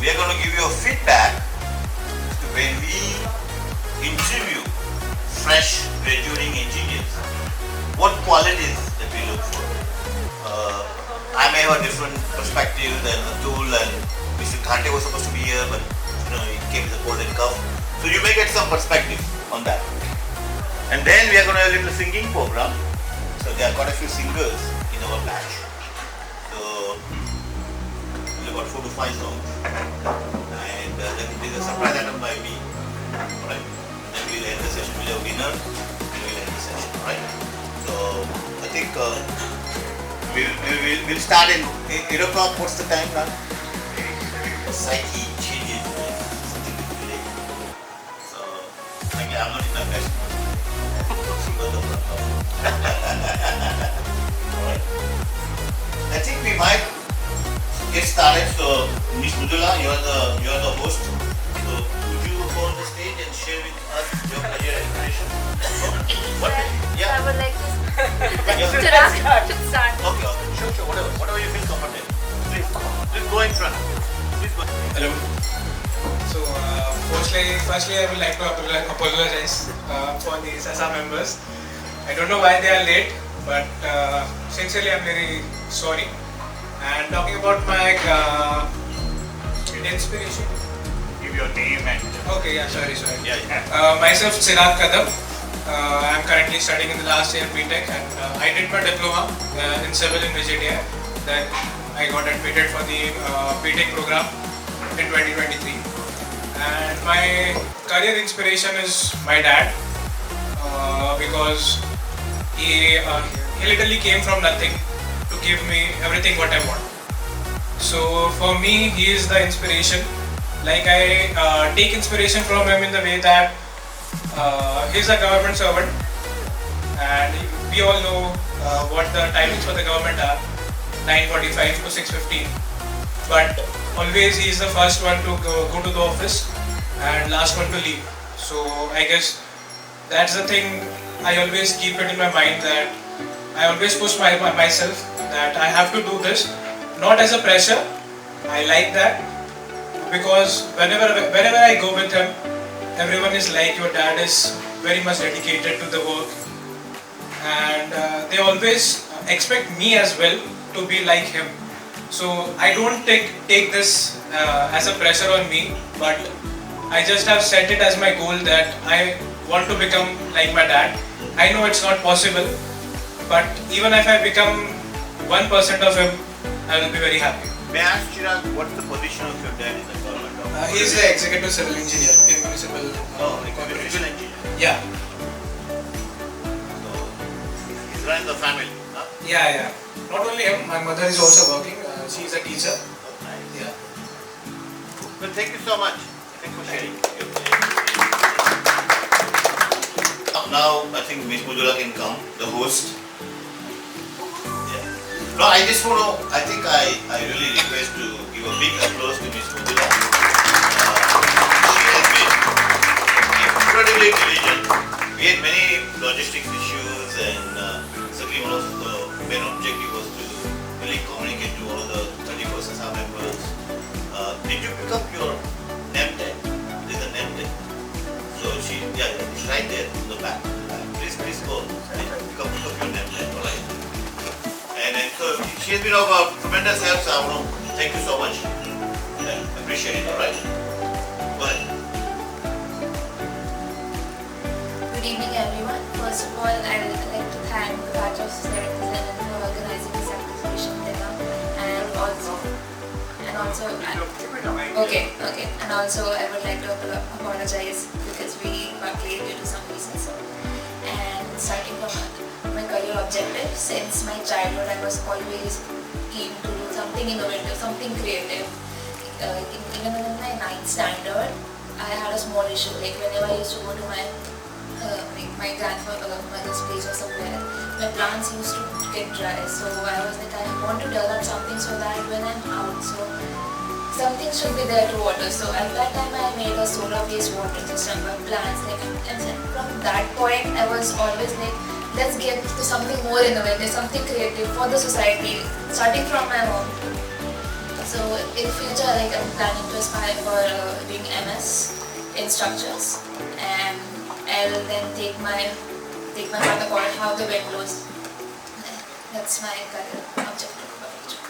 we are going to give you a feedback to when we interview fresh graduating engineers, what qualities that we look for. I may have a different perspective than Atul, and Mr. Khate was supposed to be here, but he came with a golden cup. So you may get some perspective on that. And then we are going to have a little singing program. So there are quite a few singers in our batch. So we'll about 4 to 5 songs. And then there's a surprise item by me. Alright. Then we'll end the session with a winner. And we'll end the session. Alright. So I think we'll start in 8 o'clock. What's the time now? Psyche changes. So I'm not in a best mood. Alright. I think we might get started. So Ms. Mudula, you are the host. So would you go on the stage and share with us your career aspiration? What? Yeah. I would like to start. Okay. Sure. Whatever you feel comfortable. Please go in front. Please go. Hello. So firstly, I would like to apologize for the SASA members. I don't know why they are late, but sincerely I'm very sorry. And talking about my inspiration. Give your name and. Okay, yeah, sorry. Yeah. Myself, Chirag Kadam. I'm currently studying in the last year BTech, and I did my diploma in civil in VJTI. Then I got admitted for the BTech program in 2023. And my career inspiration is my dad, because he literally came from nothing to give me everything what I want. So for me, he is the inspiration. Like I take inspiration from him in the way that he's a government servant, and we all know what the timings for the government are, 9:45 to 6:15. But always he is the first one to go to the office and last one to leave. So I guess that's the thing. I always keep it in my mind that I always push myself that I have to do this, not as a pressure. I like that because whenever I go with him, everyone is like, your dad is very much dedicated to the work, and they always expect me as well to be like him. So I don't take this as a pressure on me, but I just have set it as my goal that I want to become like my dad. I know it's not possible, but even if I become 1% of him, I will be very happy. May I ask Chirag, what's the position of your dad in the government? He is the executive civil engineer in municipal corporation. Civil engineer. Yeah. So he's running the family. Huh? Yeah. Not only him, my mother is also working. She is a teacher. Nice. Yeah. Well, thank you so much. Thanks for sharing. Now I think Ms. Mudula can come, the host. Yeah. No, I just want to, I think I really request to give a big applause to Ms. Mudula. She has been incredibly diligent. We had many logistics issues, and certainly one of the main objective was to really communicate to all the 30% SASA members. Did you pick up your name tag? There's a name tag. So it's right there in the back. Please go and pick up your name tag, alright? And so she has been of a tremendous help, so I want to thank you so much. Yeah, appreciate it, alright? Go ahead. Good evening, everyone. First of all, I would like to thank the Batch of Society for organizing this exhibition dinner, and also I would like to apologize because we got late due to some reasons. And starting from my career objective, since my childhood I was always keen to do something innovative, something creative. Even in my 9th standard, I had a small issue. Like whenever I used to go to my grandmother's place or somewhere, my plants used to get dry. So I was like, I want to develop something so that when I'm out, so something should be there to water. So at that time I made a solar-based water system for plants. And then from that point I was always like, let's get to something more innovative, something creative for the society, starting from my home. So in future, like I'm planning to aspire for doing MS in structures, and I'll then take my path according how the wind blows. That's my career objective.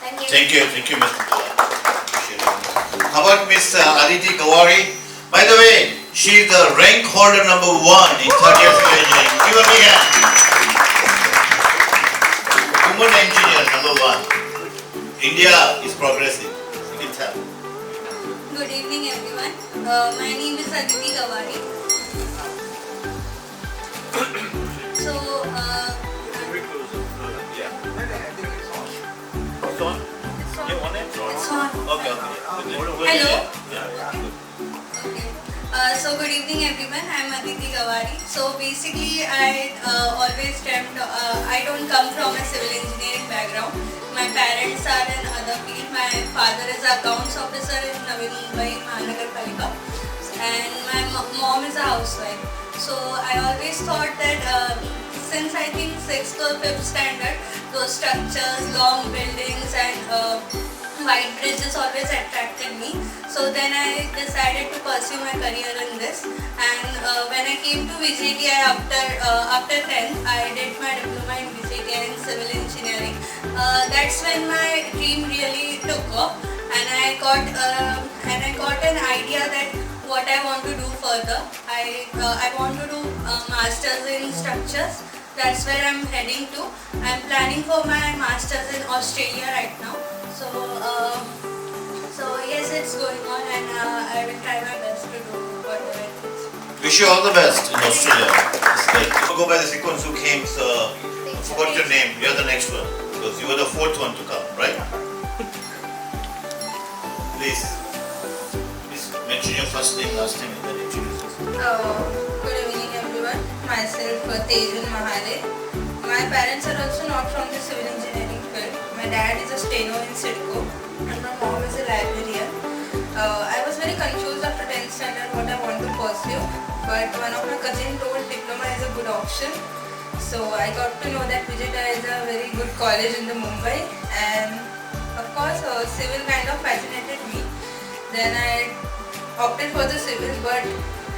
Thank you. Thank you, Ms. Mutula. Appreciate it. How about Miss Aditi Kawari? By the way, she is the rank holder number 1 in third year civil engineering. Give a big hand. Woman engineer number 1. India is progressive. You can tell. Good evening, everyone. My name is Aditi Kawari. So, It's on? You want it? it's on. Okay. Hello. Yeah. Okay. So good evening, everyone. I'm Aditi Kawari. So basically, I always dreamt. I don't come from a civil engineering background. My parents are in other field. My father is an accounts officer in Navi Mumbai Mahanagarpalika, and my mom is a housewife. So I always thought that since I think 6th or 5th standard, those structures, long buildings, and white bridges always attracted me. So then I decided to pursue my career in this. And when I came to VJTI after 10th, I did my diploma in VJTI in civil engineering. That's when my dream really took off, and I got an idea that what I want to do further. I want to do masters in structures. That's where I'm heading to. I'm planning for my masters in Australia right now. So yes, it's going on, and I will try my best to do whatever it is. Wish you all the best in Australia. It's great. Go by the sequence who came. So, I forgot your name. You're the next one because you were the 4th one to come, right? Please mention your first name, last name, and then introduce yourself. Good evening, everyone. Myself Tejun Mahale. My parents are also not from the civil engineering field. My dad is a steno in CIDCO, and my mom is a librarian. I was very confused after 10th standard what I want to pursue, but one of my cousins told diploma is a good option. So I got to know that VJTI is a very good college in the Mumbai, and of course civil kind of fascinated me. Then I opted for the civil, but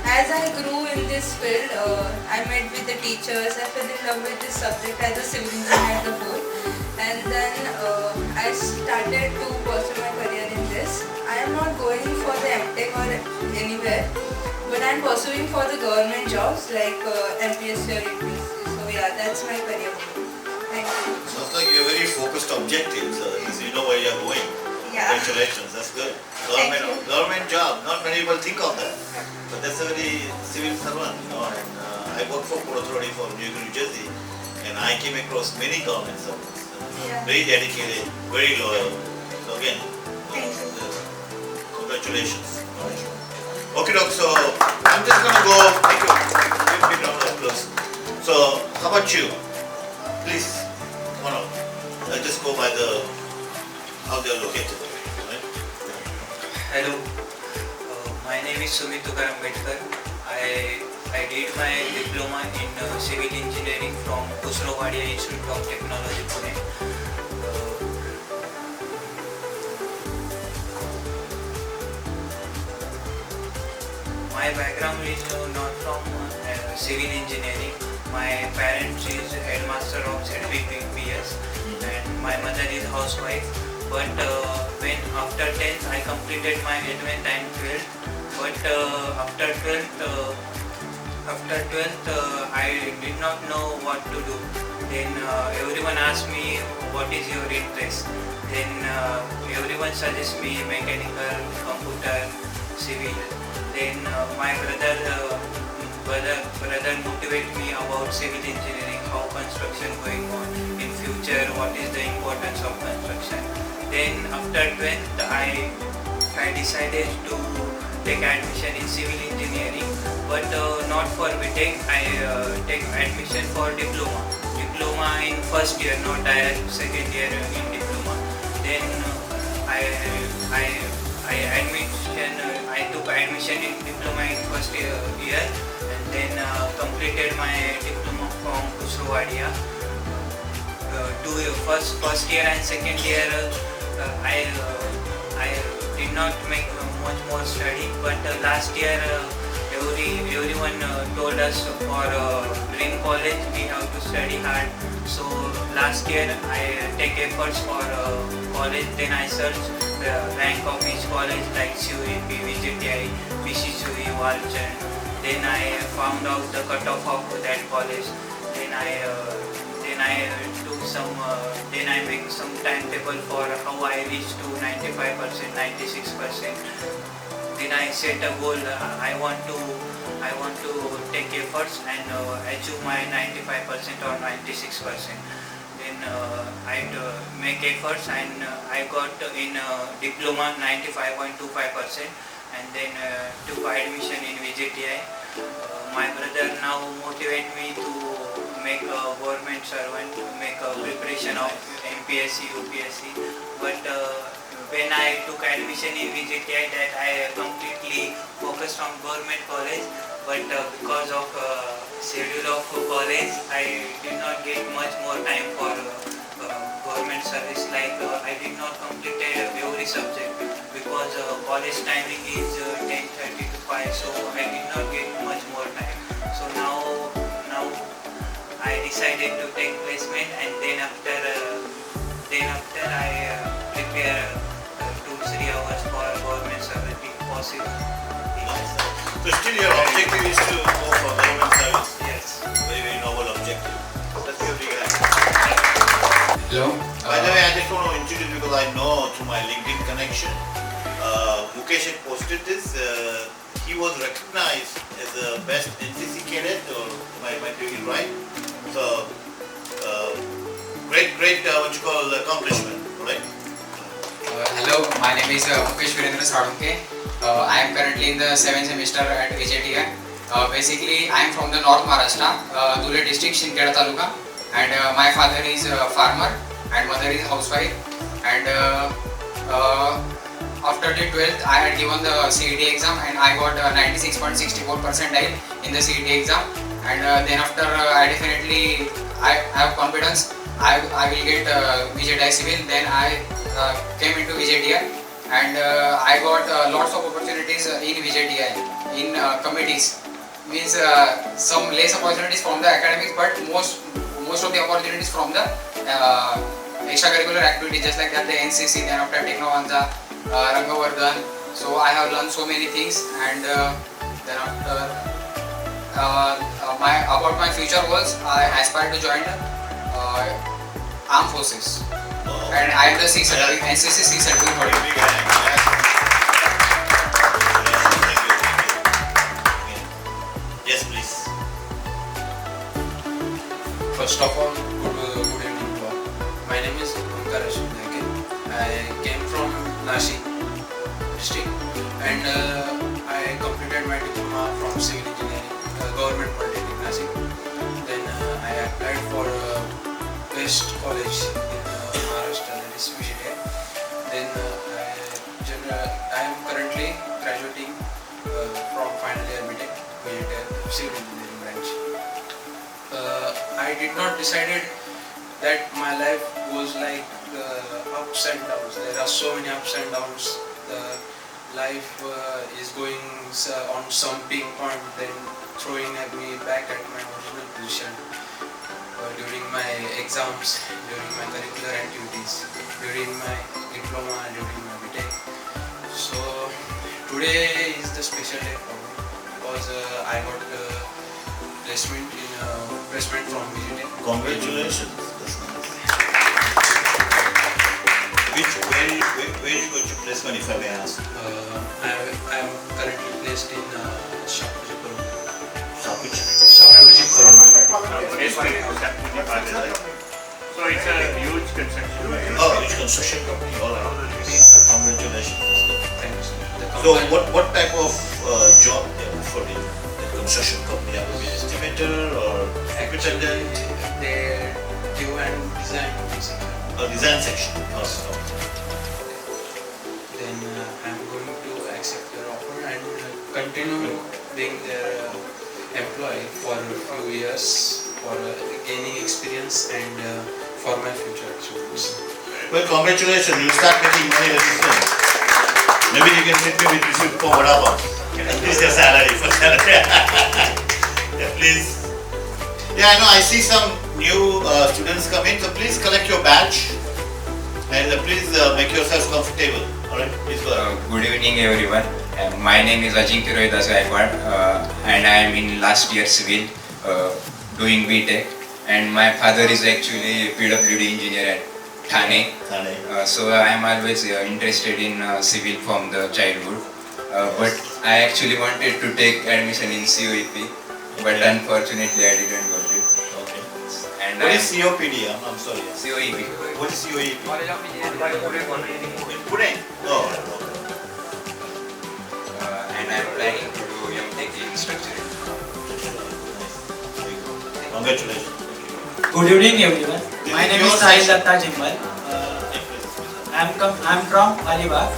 as I grew in this field, I met with the teachers, I fell in love with this subject as a civil engineer as a whole, and then I started to pursue my career in this. I am not going for the MTech or anywhere, but I am pursuing for the government jobs like MPSC or UPSC. So yeah, that's my career. Thank you. Sounds like you have very focused objectives. You know where you're going. Yeah. Congratulations, that's good. Thank you. Government job, not many people think of that. But that's a very civil servant, you know. And I work for Port Authority for New York, New Jersey, and I came across many government servants. Yeah. Very dedicated, very loyal. So again, Thank you. congratulations. Okay, Doc, so I'm just gonna go. Thank you. Big round of applause. So, how about you? Please, come on up. I'll just go by the how they are located. Right? Hello, my name is Sumit Tukaram Bedkar. I did my diploma in civil engineering from Khusro Wadia Institute of Technology, Pune. My background is not from civil engineering. My parents is headmaster of ZBPS and my mother is housewife. But when after 10th I completed my 11th and 12th. But after 12th I did not know what to do. Then everyone asked me what is your interest. Then everyone suggests me mechanical, computer, civil. Then my brother motivate me about civil engineering, how construction going on in future, what is the importance of construction. Then after 12th I decided to take admission in civil engineering, but not for BTech. I take admission for diploma in first year, not direct second year in diploma. Then I took admission in diploma in first year, and then completed my diploma from Khusro Wadia. First year and second year I I did not make much more study, but last year everyone told us for Dream College we have to study hard. So last year I take efforts for college, then I search the rank of each college like CUEP, VJTI, BCCUE, Walchand. Then I found out the cutoff of that college. Then I make some timetable for how I reach to 95%, 96%. Then I set a goal. I want to take efforts and achieve my 95% or 96%. Then I make efforts and I got in diploma 95.25%, and then took admission in VJTI. My brother now motivate me to make a government servant, make a preparation of MPSC, UPSC. But when I took admission in VJTI, that I completely focused on government college. But because of schedule of college, I did not get much more time for government service. Like I did not complete every subject because college timing is 10:30 to 5, so I did not get much more time. So now I decided to take placement, and then after I prepare 2-3 hours for government service if possible. Nice. So still your objective is to go for government service. Yes. Very, very noble objective. That's your big hand. Hello. By the way, I just want to introduce because I know through my LinkedIn connection, Mukesh had posted this. He was recognized as the best NCC cadet, or am I doing it right? So, great, accomplishment, right? Hello, my name is Mukesh Virendra Sadunke. I am currently in the 7th semester at VJTI. Basically, I am from the North Maharashtra, Dhule district, Shindkheda Taluka, and my father is a farmer and mother is housewife. And after the 12th, I had given the CET exam and I got 96.64 percentile in the CET exam. And then after, I have confidence I will get VJTI Civil. Then I came into VJTI, and I got lots of opportunities in VJTI in committees. Means some less opportunities from the academics, but most of the opportunities from the extracurricular activities, just like that the NCC, then after Technovanza, Rangavardhan. So I have learned so many things, and then after about my future goals, I aspire to join armed forces, and I am the C certificate, NCC C certificate Very holder. big hand. Yes, please. First of all, good evening to all. My name is Omkar Ashwin Naike. I came from Nashik district, and I completed my diploma from civil engineering, government polytechnic Nashik. Then I applied for Best College in Maharashtra, that is VJTI. Then I am currently graduating from final year BTech, VJTI civil engineering branch. I did not decided that my life was like ups and downs. There are so many ups and downs. The life is going on some peak point, then throwing me back at my original position. During my exams, during my curricular activities, during my diploma, during my BTech. So today is the special day for me because I got placement from VJTI. Congratulations. That's nice. Where you got your placement, if I may ask? I am currently placed in Shapoorji Pallonji. So it's a huge construction. Oh, it's construction company. All right. Congratulations. That's good. Thank you, sir. The So company- what type of job they offered in the construction company? Have you been estimator or Actually, they give and design basically. a design section? Oh, Then I'm going to accept their offer and continue being their employee for a few years for gaining experience and for my future achievements. well, congratulations. You start making money very soon. Maybe you can hit me with this for vada pav. Increase your salary for salary. Yeah, please. Yeah, I know. I see some new students come in, so please collect your badge and please make yourselves comfortable. All right, please go ahead. Good evening everyone. My name is Ajinkya Rohidas Gaikwad and I am in last year civil doing BTech, and my father is actually a PWD engineer at Thane. So I am always interested in civil from the childhood, but I actually wanted to take admission in COEP, but unfortunately I didn't got it. Okay. And What I is COPD? I'm sorry. COEP. What is COEP? In Pune. Oh, okay. And I am planning to do MTech in structural. Congratulations. Good evening everyone. My name is Sahil Datta Jimbal. I am from Alibag.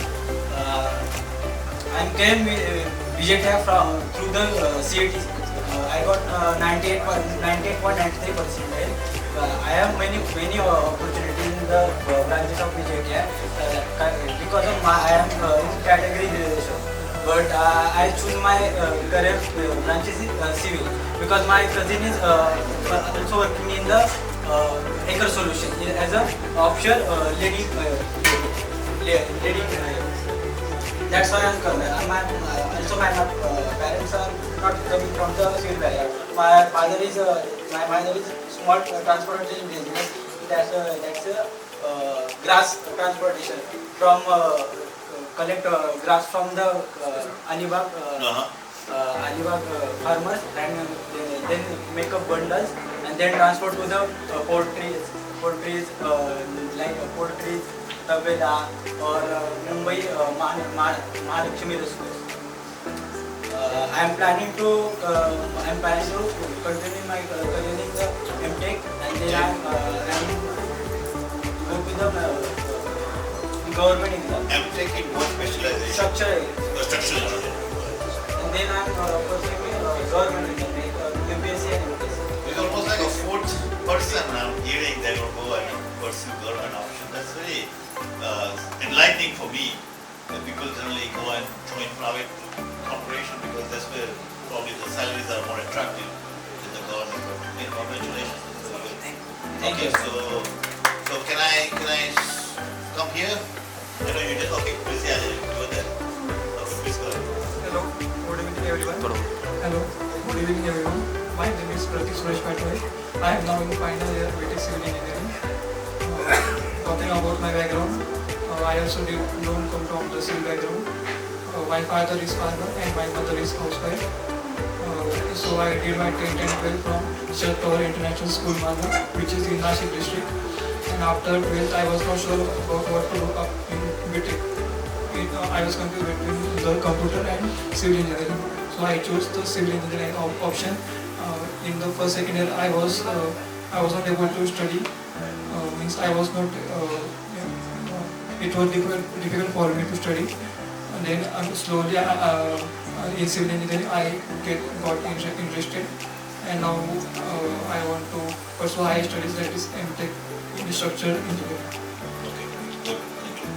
I came BJT through the CET. I got 98.93%. I have many opportunities in the branches of BJT because of I am in category reservation. But I choose my career branches in civil because my cousin is also working in the Acre Solution as a offshore leading. That's why I'm coming. Also my parents are not coming from the civil background. My father is small transportation business. That's a grass transportation from collect grass from the Alibag Alibag farmers and then make up bundles and then transport to the poultries like poultries, Tabela or Mumbai Mahalakshmi Restaurants. I am planning to continue my career in the MTech and then I am go to the government exam. MTech in what specialization? Structural. Structural engineering. And then I am pursuing government exam, UPSC and MPSC. It's almost like a fourth person I'm hearing that will go and pursue government option. That's very enlightening for me. That people generally go and join private corporation because that's where probably the salaries are more attractive than the government. But congratulations. Thank you. So can I come here? I know you did. Okay, please, yeah, go there. Please go ahead. Hello, good evening everyone. Hello, good evening everyone. My name is Pratik Suresh Patwai. I am now in final year BTech Civil Engineering. Talking about my background, I also don't come from the civil background. My father is farmer and my mother is housewife. So I did my 10th and 12th from Sharad Pawar International School, Malwa, which is in Nashik district. And after 12th, I was not sure about what to look up in BTech. I was confused between the computer and civil engineering. So I chose the civil engineering option. In the first second year, I was not able to study. Means I was not. It was difficult for me to study. And then slowly, in civil engineering, I got interested. And now I want to pursue higher studies, that is MTech in structural engineering. Okay, good. Thank you.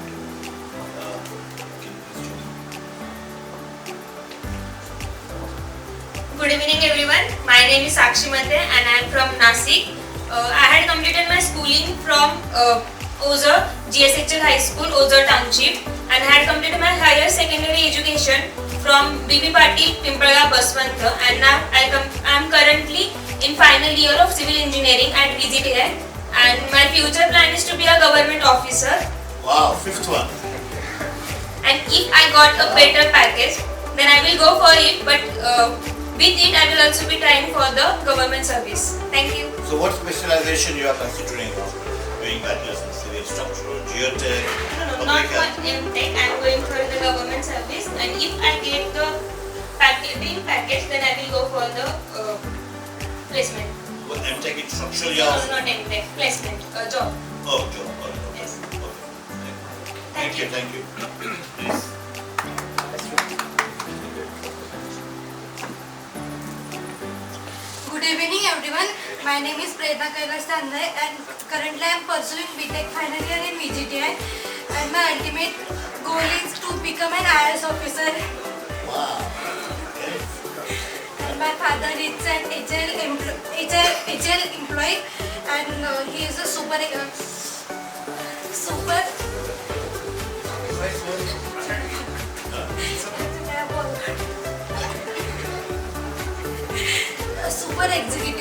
Good evening everyone. My name is Sakshi Mate and I am from Nasik. I had completed my schooling from Ozar GSHL High School, Ozar Township, and I had completed my higher secondary education from BB Patil, Pimpalga, Baswant, and now I am currently in final year of civil engineering at VGTI, and my future plan is to be a government officer. Wow, fifth one. And if I got a better package, then I will go for it, but with it I will also be trying for the government service. Thank you. So what specialization you are considering of doing bachelor's in civil structural, geotech, No, not for MTech. I am going for the government service, and if I get the dream package, then I will go for the placement. What MTech in structural? No, not MTech. Placement, job. Oh, job. Okay. Yes. Thank you. Please. Good evening everyone. My name is Prerna Kailash Tandre and currently I am pursuing BTech final year in VGTI, and my ultimate goal is to become an IAS officer. Wow. And my father is an HL employee, and he is a super executive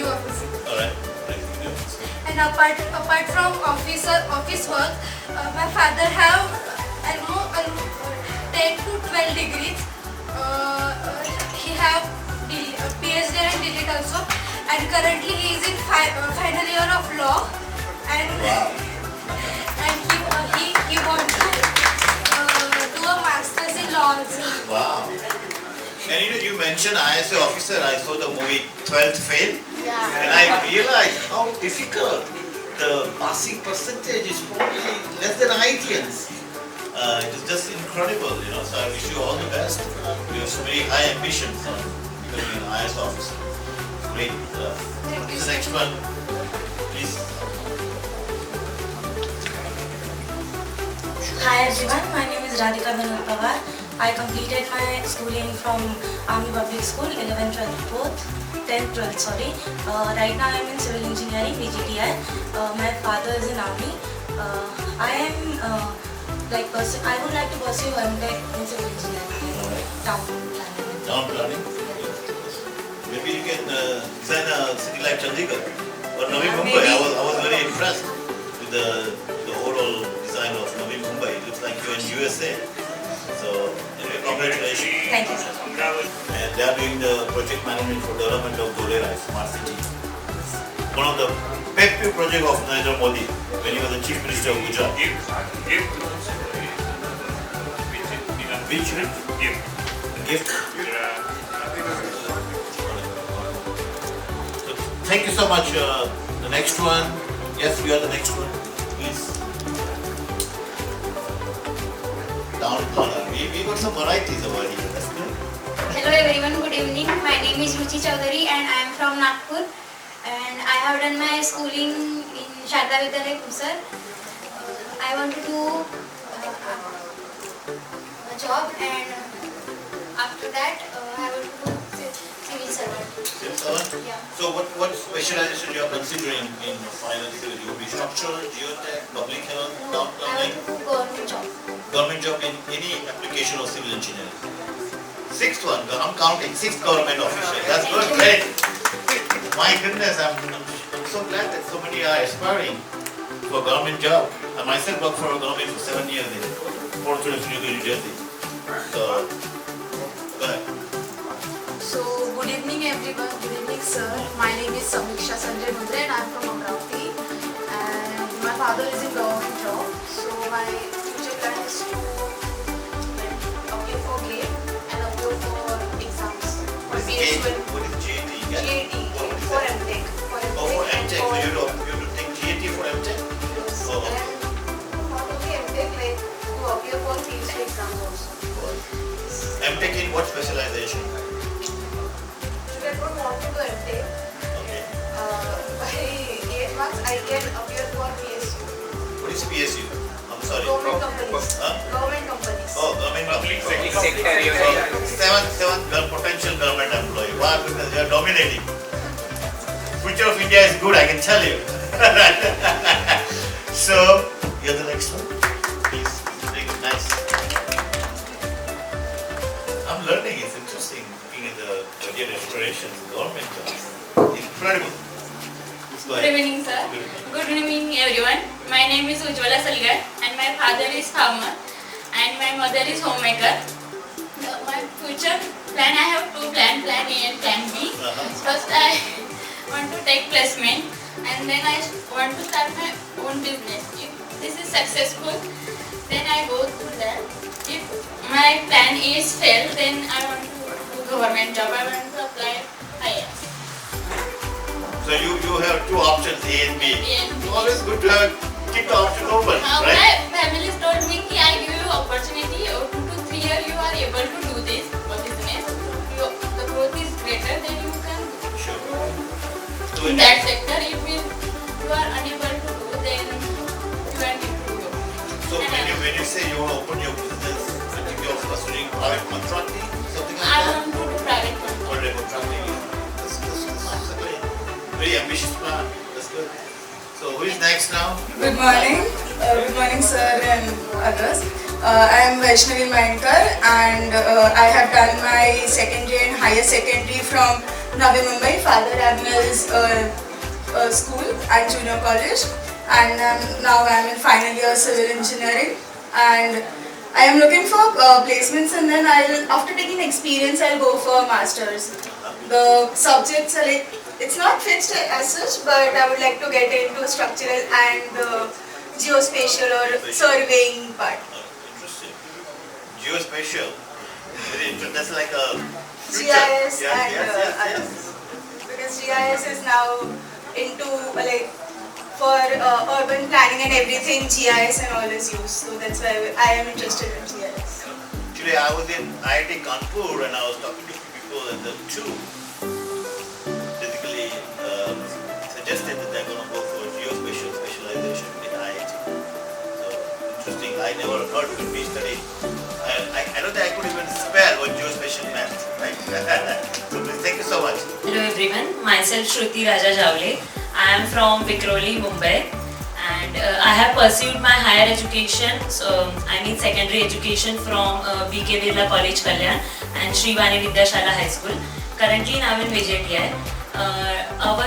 officer. Alright. And apart from office work, my father have almost 10 to 12 degrees. He have PhD and DLED also, and currently he is in final year of law, and he want to do a master's in law also. Wow. And you mentioned ISA officer. I saw the movie 12th Fail. Yeah. And I realized how difficult the passing percentage is, probably less than IITians. It is just incredible, so I wish you all the best. You have so many high ambitions on becoming an IS officer. Great. What is the next one? Please. Hi everyone, my name is Radhika Vinod Pawar. I completed my schooling from Army Public School, 11th, 12th, both. 10th, 12th, sorry. Right now I am in civil engineering, VGTI. My father is in army. I would like to pursue MTech in civil engineering, town planning. Town planning? Maybe you can design a city like Chandigarh or Navi Mumbai. I was very impressed with the overall design of Navi Mumbai. It looks like you're in USA. So, anyway, congratulations. Thank you, sir. And they are doing the project management for development of Dholera, smart city. One of the pet peeve project of Narendra Modi when he was the Chief Minister of Gujarat. Which gift? Thank you so much. The next one. Yes, we are the next one. Please. Down. We got some varieties over here. That's good. Hello everyone, good evening. My name is Ruchi Chaudhary and I am from Nagpur. And I have done my schooling in Sharda Vidyalaya, Kusar. I want to do a job, and after that I want to do civil servant. Civil servant? Yeah. So what specialization you are considering in final civil? You will be structural, geotech, public health, town planning? I want to do government job. Government job in any application of civil engineering. Sixth one, I'm counting, sixth government official. That's good, great. My goodness, I'm so glad that so many are aspiring for a government job. I myself worked for a government for 7 years in Port Authority of New Jersey. So, go ahead. So, good evening everyone, good evening sir. My name is Samiksha Sanjay Mudre and I am from Amravati. And my father is in government job. So, my future plan is to apply for GATE and apply for exams. What is GATE? What is GATE? GATE for MTech. Oh, for MTech. So you have to take GATE for MTech? Yes. Oh, okay. And not only MTech, like to apply for PhD exams also. MTech in what specialization? If I don't want to do MTech, by 8 months I can apply for PSU. What is PSU? I'm sorry. Government companies. Huh? Government companies. Oh, government companies. Sector. Seventh potential government employee. Wow, goodness, you are dominating. Future of India is good, I can tell you. So, you're the next one. Please, very good, nice. I'm learning, it's interesting looking at the career restoration, government jobs. Incredible. Let's go Good ahead. evening, sir. Good evening, everyone. My name is Ujjwala Salgar, and my father is farmer, and my mother is homemaker. My future plan, I have two plans, plan A and plan B. First, I want to take placement, and then I want to start my own business. If this is successful, then I go through that. If my plan A is failed, then I want to do government job. I want to apply IAS. So you have two options, A and B. A and B. Always good to have keep the option open, right? My family told me that I give you opportunity, 2 to 3 years you are able to do this business. The growth is greater, then you can Sure. in that sector. If you are unable to do, then you are need to do. So when you say you want to open your business next now? Good morning. Good morning, sir and others. I am Vaishnavi Mainkar and I have done my secondary and higher secondary from Navi Mumbai, Father Abnel's school and junior college, and now I am in final year civil engineering, and I am looking for placements, and then after taking experience I'll go for masters. The subjects are like, it's not fixed as such, but I would like to get into structural and the geospatial or surveying part. Interesting. Geospatial. Very interesting. That's like a GIS yes, and yes. because GIS is now into like for urban planning and everything, GIS and all is used. So that's why I am interested in GIS. Today I was in IIT Kanpur and I was talking to people, and the two basically suggested that they're going to go for geospatial specialization in IIT. So interesting. I never heard of it being studied. I don't think I could even spell what geospatial meant, right? So please, thank you so much. Hello everyone, myself Shruti Raja Javle. I am from Vikhroli, Mumbai, and I have pursued my higher education, secondary education from B.K. Birla College, Kalyan and Sri Vani Vidyashala High School. Currently now in VJTI. Our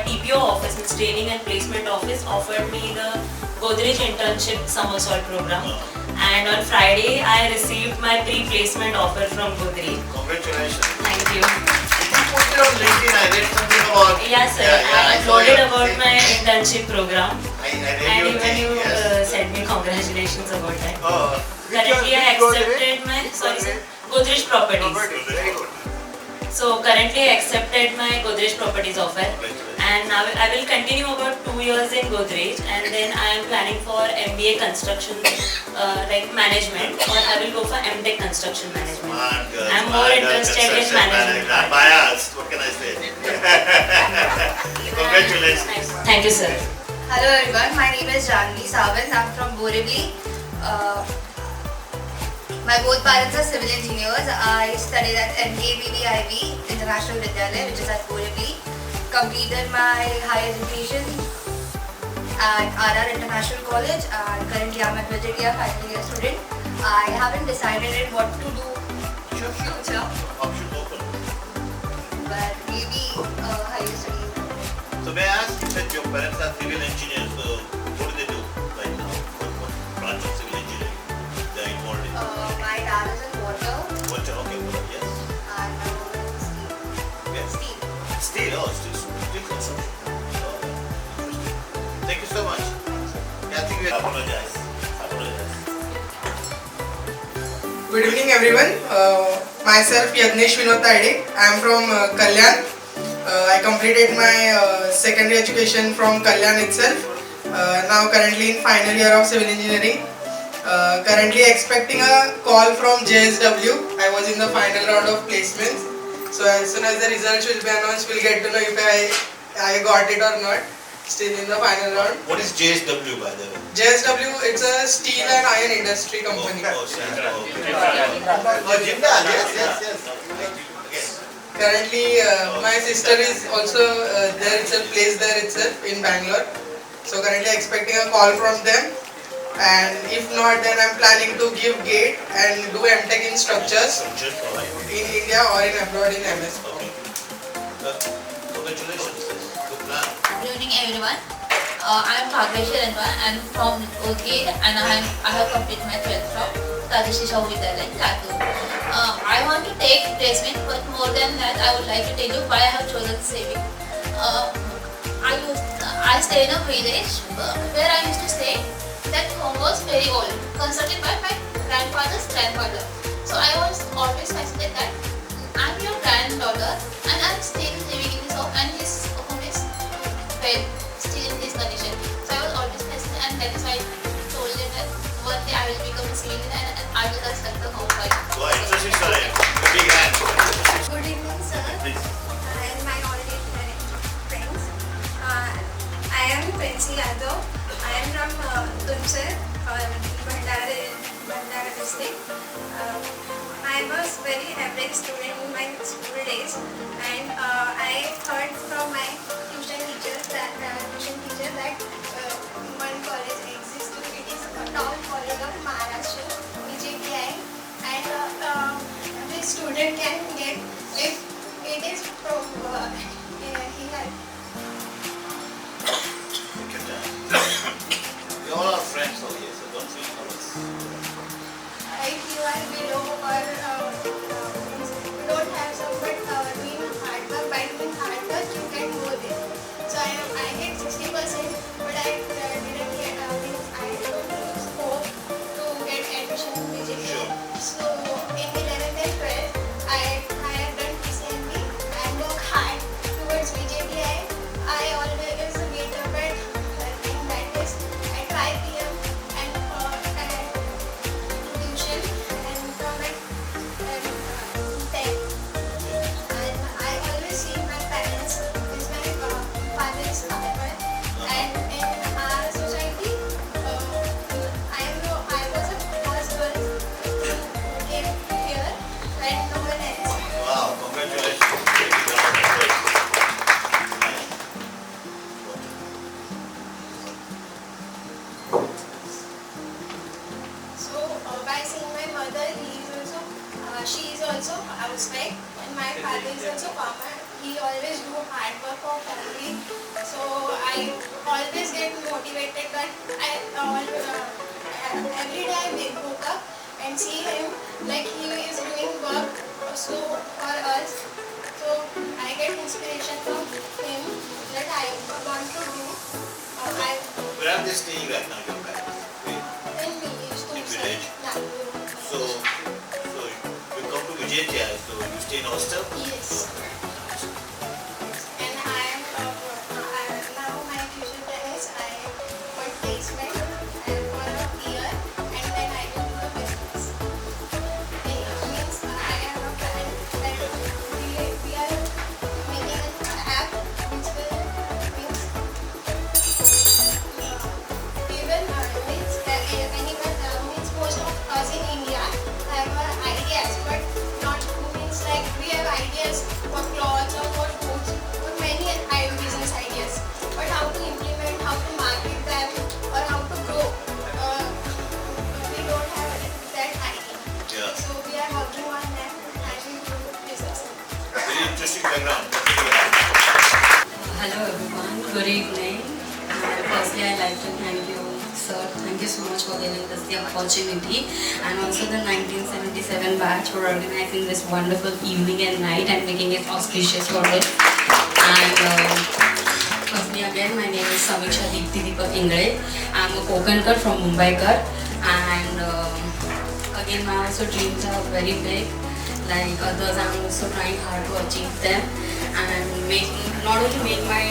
TPO office, means Training and Placement Office, offered me the Godrej Internship Somersault program, and on Friday I received my pre-placement offer from Godrej. Congratulations. Thank you. Put it on LinkedIn. I read something about. Yes, sir. I uploaded about my internship program. And even you said me congratulations about that. Currently, I accepted my Godrej Properties. Very good. So currently, I accepted my Godrej Properties offer, and now I will continue about 2 years in Godrej, and then I am planning for MBA Construction, like management, or I will go for MTech Construction Management. I am more interested in management. I'm biased. What can I say? Congratulations. Thank you, sir. Hello everyone, my name is Janvi Sawant. I'm from Borivali. My both parents are civil engineers. I studied at MKBBIV International Vidyalaya, which is at Borivali. Completed my higher education at RR International College, and currently I'm at VJTI final year student. I haven't decided yet what to do in future, but maybe higher studies. So may I ask, you said your parents are civil engineers, so what do they do right now? What branch of civil engineering they are involved in? My dad is in water. Water, okay, water, yes. And my mom is in steel. Yes. Steel. Steel, steel construction. Interesting. Thank you so much. Yeah, I think we apologize. Good evening everyone. Myself Yagnesh Vinod Taide. I am from Kalyan. I completed my secondary education from Kalyan itself. Now currently in final year of civil engineering. Currently expecting a call from JSW. I was in the final round of placements. So as soon as the results will be announced, we'll get to know if I got it or not. Still in the final round. What is JSW by the way? JSW, it's a steel and iron industry company. Jindal, yes. Currently, my sister is also there itself, placed there itself in Bangalore. So currently expecting a call from them. And if not, then I'm planning to give GATE and do MTech in structures in India or in abroad in MS. Congratulations. Good plan. Good evening everyone. I am Bhagresh Ranwa and from OGATE, and I have completed my 12th from Rajeshri Shahu Vidyalaya, Latur. I want to take placement, but more than that I would like to tell you why I have chosen saving. I stay in a village where I used to stay. That home was very old, constructed by my grandfather's grandfather. So I was always fascinated that I'm your granddaughter and I'm still living in this home, and his home is still in this condition. So I was always fascinated, and that is why I told them that one day I will become a civil engineer and I will construct the home for you. Wow, interesting story. Big hand. Good evening, sir. And my knowledge friends. I am Princy Yadav. I am from Tunsar, Bhandara district. I was very average student. my father is also farmer. He always do hard work for family. So I always get motivated that every day I wake up and see him like he is doing work so for us. So I get inspiration from him that I want to do. Where are they staying right now, your parents? In village. So you come to Vijaytia, so you stay in hostel? Yes. And I am now my future plan is I got placement and for a year and then I will do a business. It means I have a plan that we are making an app which will means even means anyone means most of us in India have ideas but not means like we have ideas for clothes or for foods or many business ideas but how to implement, how to market them or how to grow we don't have that idea. Yeah. So we are working on that and we do business. Very interesting background. Hello everyone, good evening. And firstly, I'd like to thank you, sir. Thank you so much for giving us the opportunity, and also the 1977 batch for organizing this wonderful evening and night and making it auspicious for us. And firstly, again, my name is Samiksha Deepti Deepak Ingre. I'm a Kokankar from Mumbaikar, and again, my also dreams are very big. Like others, I'm also trying hard to achieve them and not only make my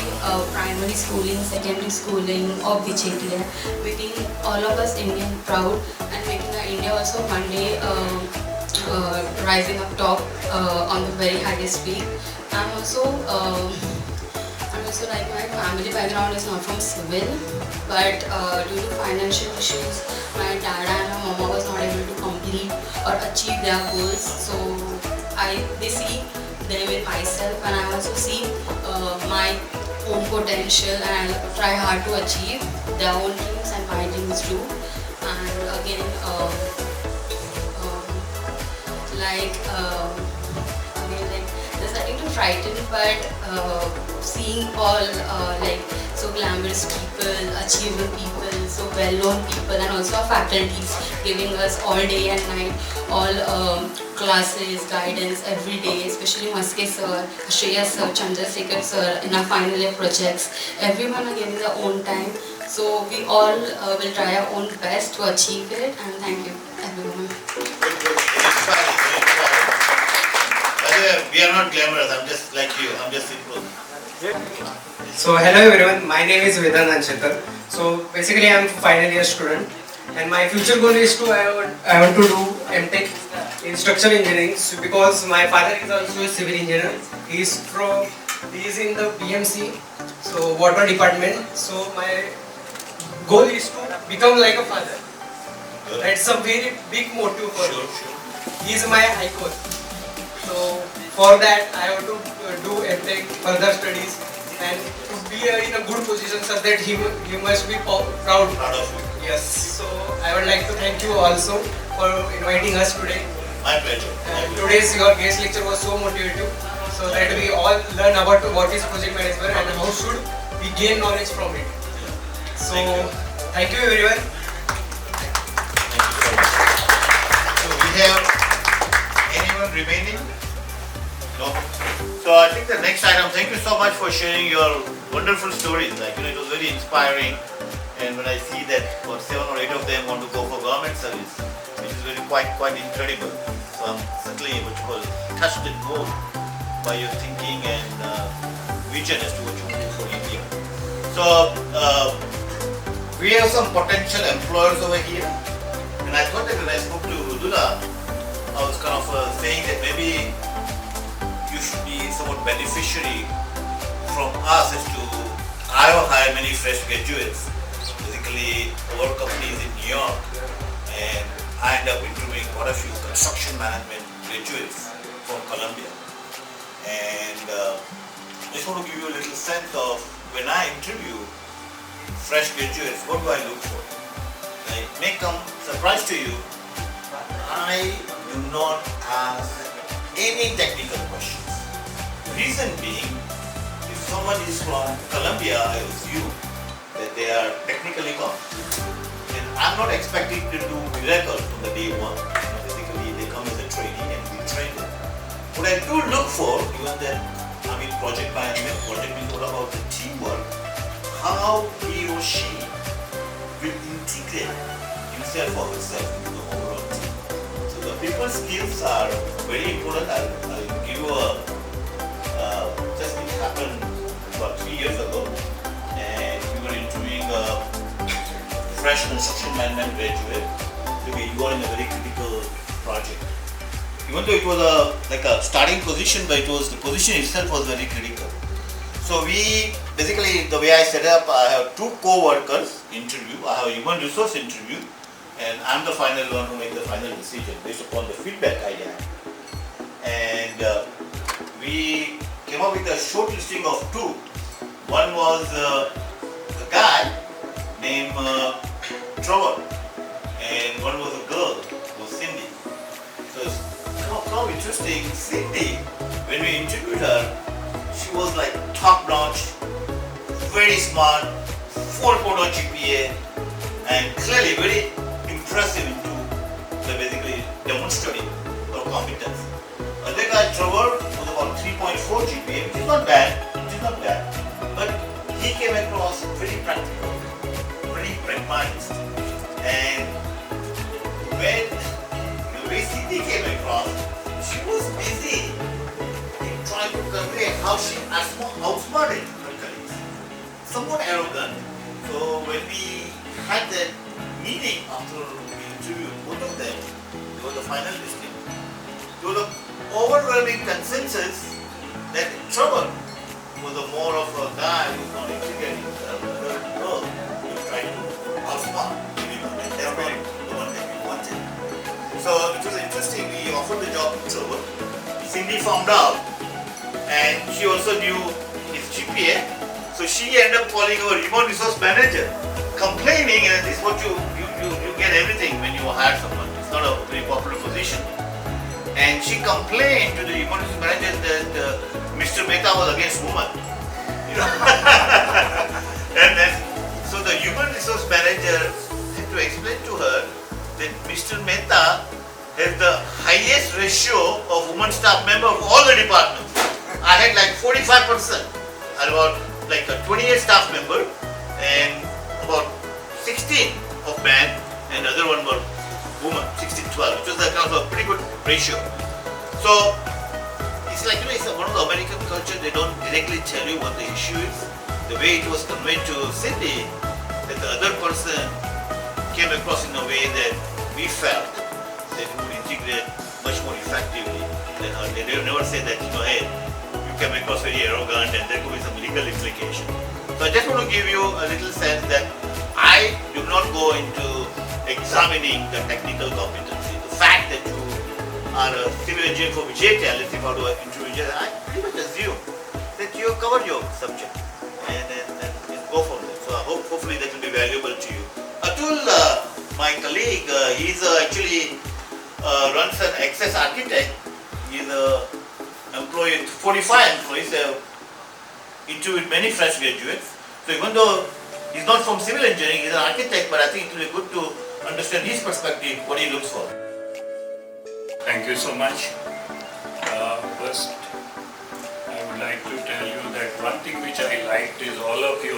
primary schooling, secondary schooling of Vijaytia, making all of us Indian proud and making India also one day rising up top on the very highest peak. I'm also like my family background is not from civil, but due to financial issues, my dad and my mama was not able to complete or achieve their goals. So they see them in myself, and I also see my own potential, and I try hard to achieve their own dreams and my dreams too. And again, there's nothing to frighten, but seeing all so glamorous people, achievable people, so well-known people, and also our faculties giving us all day and night, all classes, guidance every day, especially Maske sir, Shreya sir, Chandrasekhar sir in our final year projects. Everyone are giving their own time, so we all will try our own best to achieve it, and thank you everyone. We are not glamorous, I'm just like you, I'm just simple. So hello everyone, my name is Vedant Anshankar. So basically I am final year student and my future goal is I want to do MTech in structural engineering because my father is also a civil engineer. He is in the BMC, so water department. So my goal is to become like a father. That's a very big motive for me. He is my icon. So for that I have to do MTech, further studies, and to be in a good position such that he must be proud of you. Yes. So I would like to thank you also for inviting us today. My pleasure. And today's your guest lecture was so motivative, so that we all learn about what is project management and how should we gain knowledge from it. So thank you everyone. So we have anyone remaining? No. So I think the next item, thank you so much for sharing your wonderful stories. Like, it was very inspiring. And when I see that 7 or 8 of them want to go for government service, which is really quite incredible. So I'm certainly touched and moved by your thinking and vision as to what you want to do for India. So we have some potential employers over here. And I thought that when I spoke to Dula, I was kind of saying that maybe you should be somewhat beneficiary from us as to I hire many fresh graduates, basically our companies in New York, and I end up interviewing quite a few construction management graduates from Columbia. And I just want to give you a little sense of when I interview fresh graduates, what do I look for? It may come surprise to you, I do not ask any technical question. reason being, if someone is from Colombia, I assume that they are technically competent. And I'm not expecting to do miracles from the day one. Basically, they come as a trainee and we train them. What I do look for, even then, project management, project is all about the teamwork, how he or she will integrate himself or herself into the overall team. So the people skills are very important. I'll give you just it happened about 3 years ago, and we were interviewing a fresh construction management graduate to be involved in a very critical project. Even though it was like a starting position, but the position itself was very critical. So we basically, the way I set up, I have 2 co-workers interview, I have a human resource interview, and I'm the final one who makes the final decision based upon the feedback I have. And we came up with a short listing of 2. One was a guy named Trevor, and one was a girl, was Cindy. So how interesting, Cindy, when we interviewed her, she was like top notch, very smart, 4.0 GPA, and clearly very impressive into the basically demonstrating her competence. Other guy, Trevor, was about 3.4 GPA, which is not bad, but he came across very practical, very pragmatist, and when the way Cindy came across, she was busy in trying to convey how she outsmarted her colleagues. Somewhat arrogant. So when we had that meeting after we interviewed both of them, it was the final listing. There was an overwhelming consensus that Trevor was more of a guy who was not integrating himself, the girl who was trying to outsmart everyone, and that's not the one that we wanted. So it was interesting, we offered the job to Trevor. Cindy found out, and she also knew his GPA. So she ended up calling our human resource manager, complaining, and this is what you get everything when you hire someone. It's not a very popular position. And she complained to the human resource manager that Mr. Mehta was against women. You know? and so the human resource manager had to explain to her that Mr. Mehta has the highest ratio of women staff member of all the departments. I had like 45%, and about like a 28 staff member, and about 16 of men, and the other one were women, 16-12, which was kind of a pretty good ratio. So it's like, you know, it's one of the American culture, they don't directly tell you what the issue is. The way it was conveyed to Cindy, that the other person came across in a way that we felt that would integrate much more effectively than her. They never say that, you know, hey, you came across very arrogant and there could be some legal implication. So I just want to give you a little sense that I do not go into examining the technical competency. The fact that you are a civil engineer for Vijay, let's see how to interview, I pretty much assume that you have covered your subject and go from there. So hopefully that will be valuable to you. Atul, my colleague, he's actually runs an Access Architect. He's employed 45 employees. Interviewed many fresh graduates. So even though he's not from civil engineering, he's an architect, but I think it will be good to understand his perspective, what he looks for. Thank you so much. First, I would like to tell you that one thing which I liked is all of you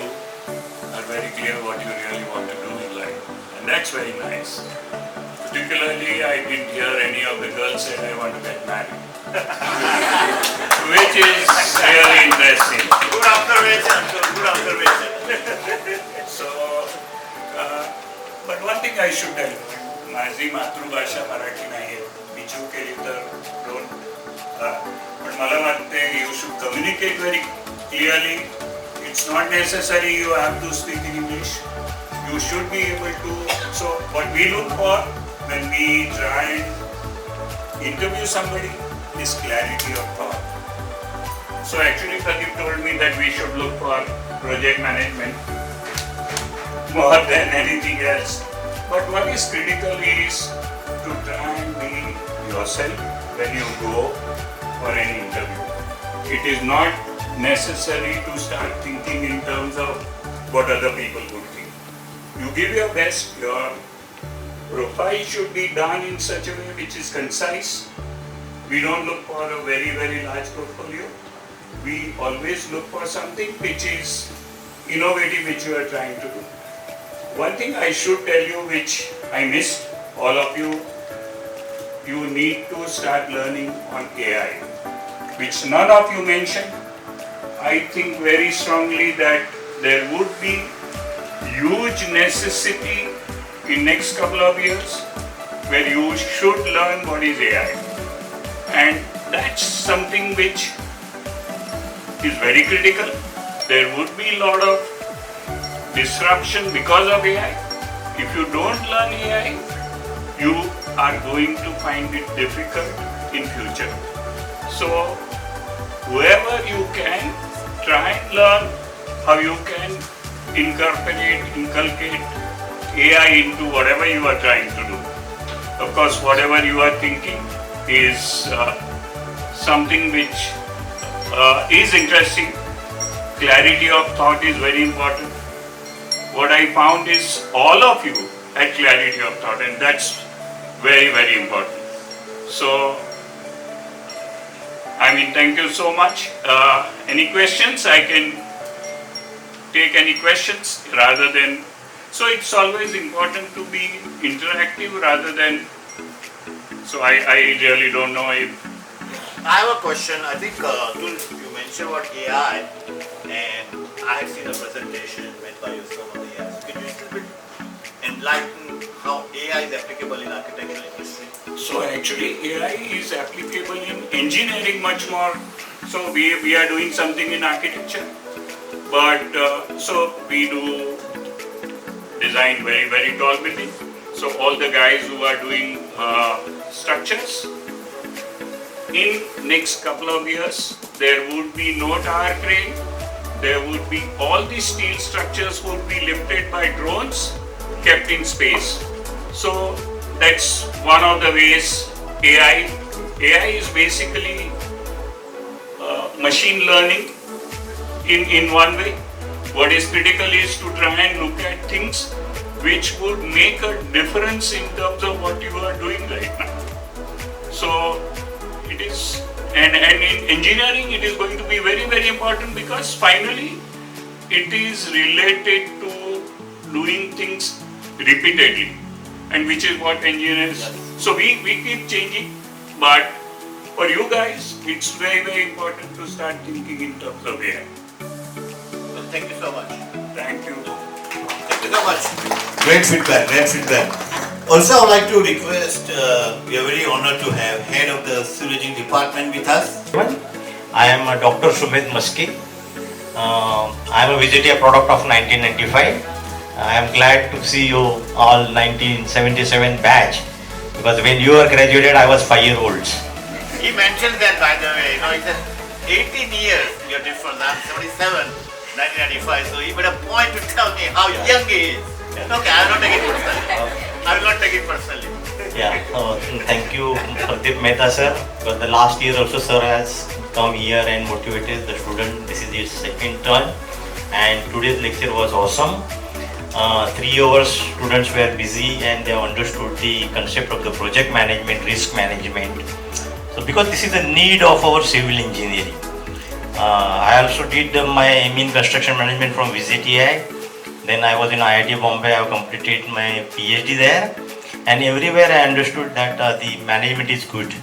are very clear what you really want to do in life, and that's very nice. Particularly, I didn't hear any of the girls say I want to get married, which is really interesting. Good observation, good observation. So, but one thing I should tell you, माझी मातृभाषा मराठी नाही आहे, मी चूक केली तर don't. पण मला वाटते you should communicate very clearly. It's not necessary you have to speak in English. You should be able to. So what we look for when we try and interview somebody is clarity of thought. So actually Pradeep told me that we should look for project management more than anything else. But what is critical is to try and be yourself when you go for any interview. it is not necessary to start thinking in terms of what other people would think. You give your best, your profile should be done in such a way which is concise. We don't look for a very, very large portfolio. We always look for something which is innovative, which you are trying to do. One thing I should tell you which I missed, all of you, you need to start learning on AI, which none of you mentioned. I think very strongly that there would be huge necessity in next couple of years where you should learn what is AI. And that's something which is very critical. There would be a lot of disruption because of AI. If you don't learn AI, you are going to find it difficult in future. So whoever you can, try and learn how you can inculcate AI into whatever you are trying to do. Of course, whatever you are thinking is something which is interesting. Clarity of thought is very important. What I found is all of you had clarity of thought, and that's very, very important. So, I mean, thank you so much. Any questions? I can take any questions rather than. So it's always important to be interactive rather than. So I really don't know if. I have a question. I think you mentioned about AI, and I have seen a presentation made by you some of the years. Can you a little bit enlighten how AI is applicable in architectural industry? So actually AI is applicable in engineering much more. So we are doing something in architecture, but so we do design very, very tall building. So all the guys who are doing structures, in next couple of years there would be no tower crane, there would be all the steel structures would be lifted by drones, kept in space. So that's one of the ways AI is basically machine learning in one way. What is critical is to try and look at things which would make a difference in terms of what you are doing right now. So it is, and in engineering it is going to be very, very important because finally it is related to doing things repeatedly, and which is what engineers. So we keep changing, but for you guys it's very, very important to start thinking in terms of AI. Well, thank you so much. Thank you. Thank you so much. Great feedback, great feedback. Also, I would like to request, we are very honored to have head of the civil engineering department with us. I am Dr. Sumit Maski. I am a VJTI product of 1995. I am glad to see you all 1977 batch, because when you were graduated I was 5-year-olds. He mentioned that, by the way, he said 18 years you're different. I'm 77, 1995, so he made a point to tell me how young he is. Okay, I will not take it personally. I will not take it personally. Yeah, thank you Pradeep Mehta sir, because the last year also sir has come here and motivated the student. This is his second turn and today's lecture was awesome. 3 hours students were busy and they understood the concept of the project management, risk management. So because this is the need of our civil engineering. I also did my ME in construction management from VJTI. Then I was in IIT Bombay. I have completed my PhD there, and everywhere I understood that the management is good,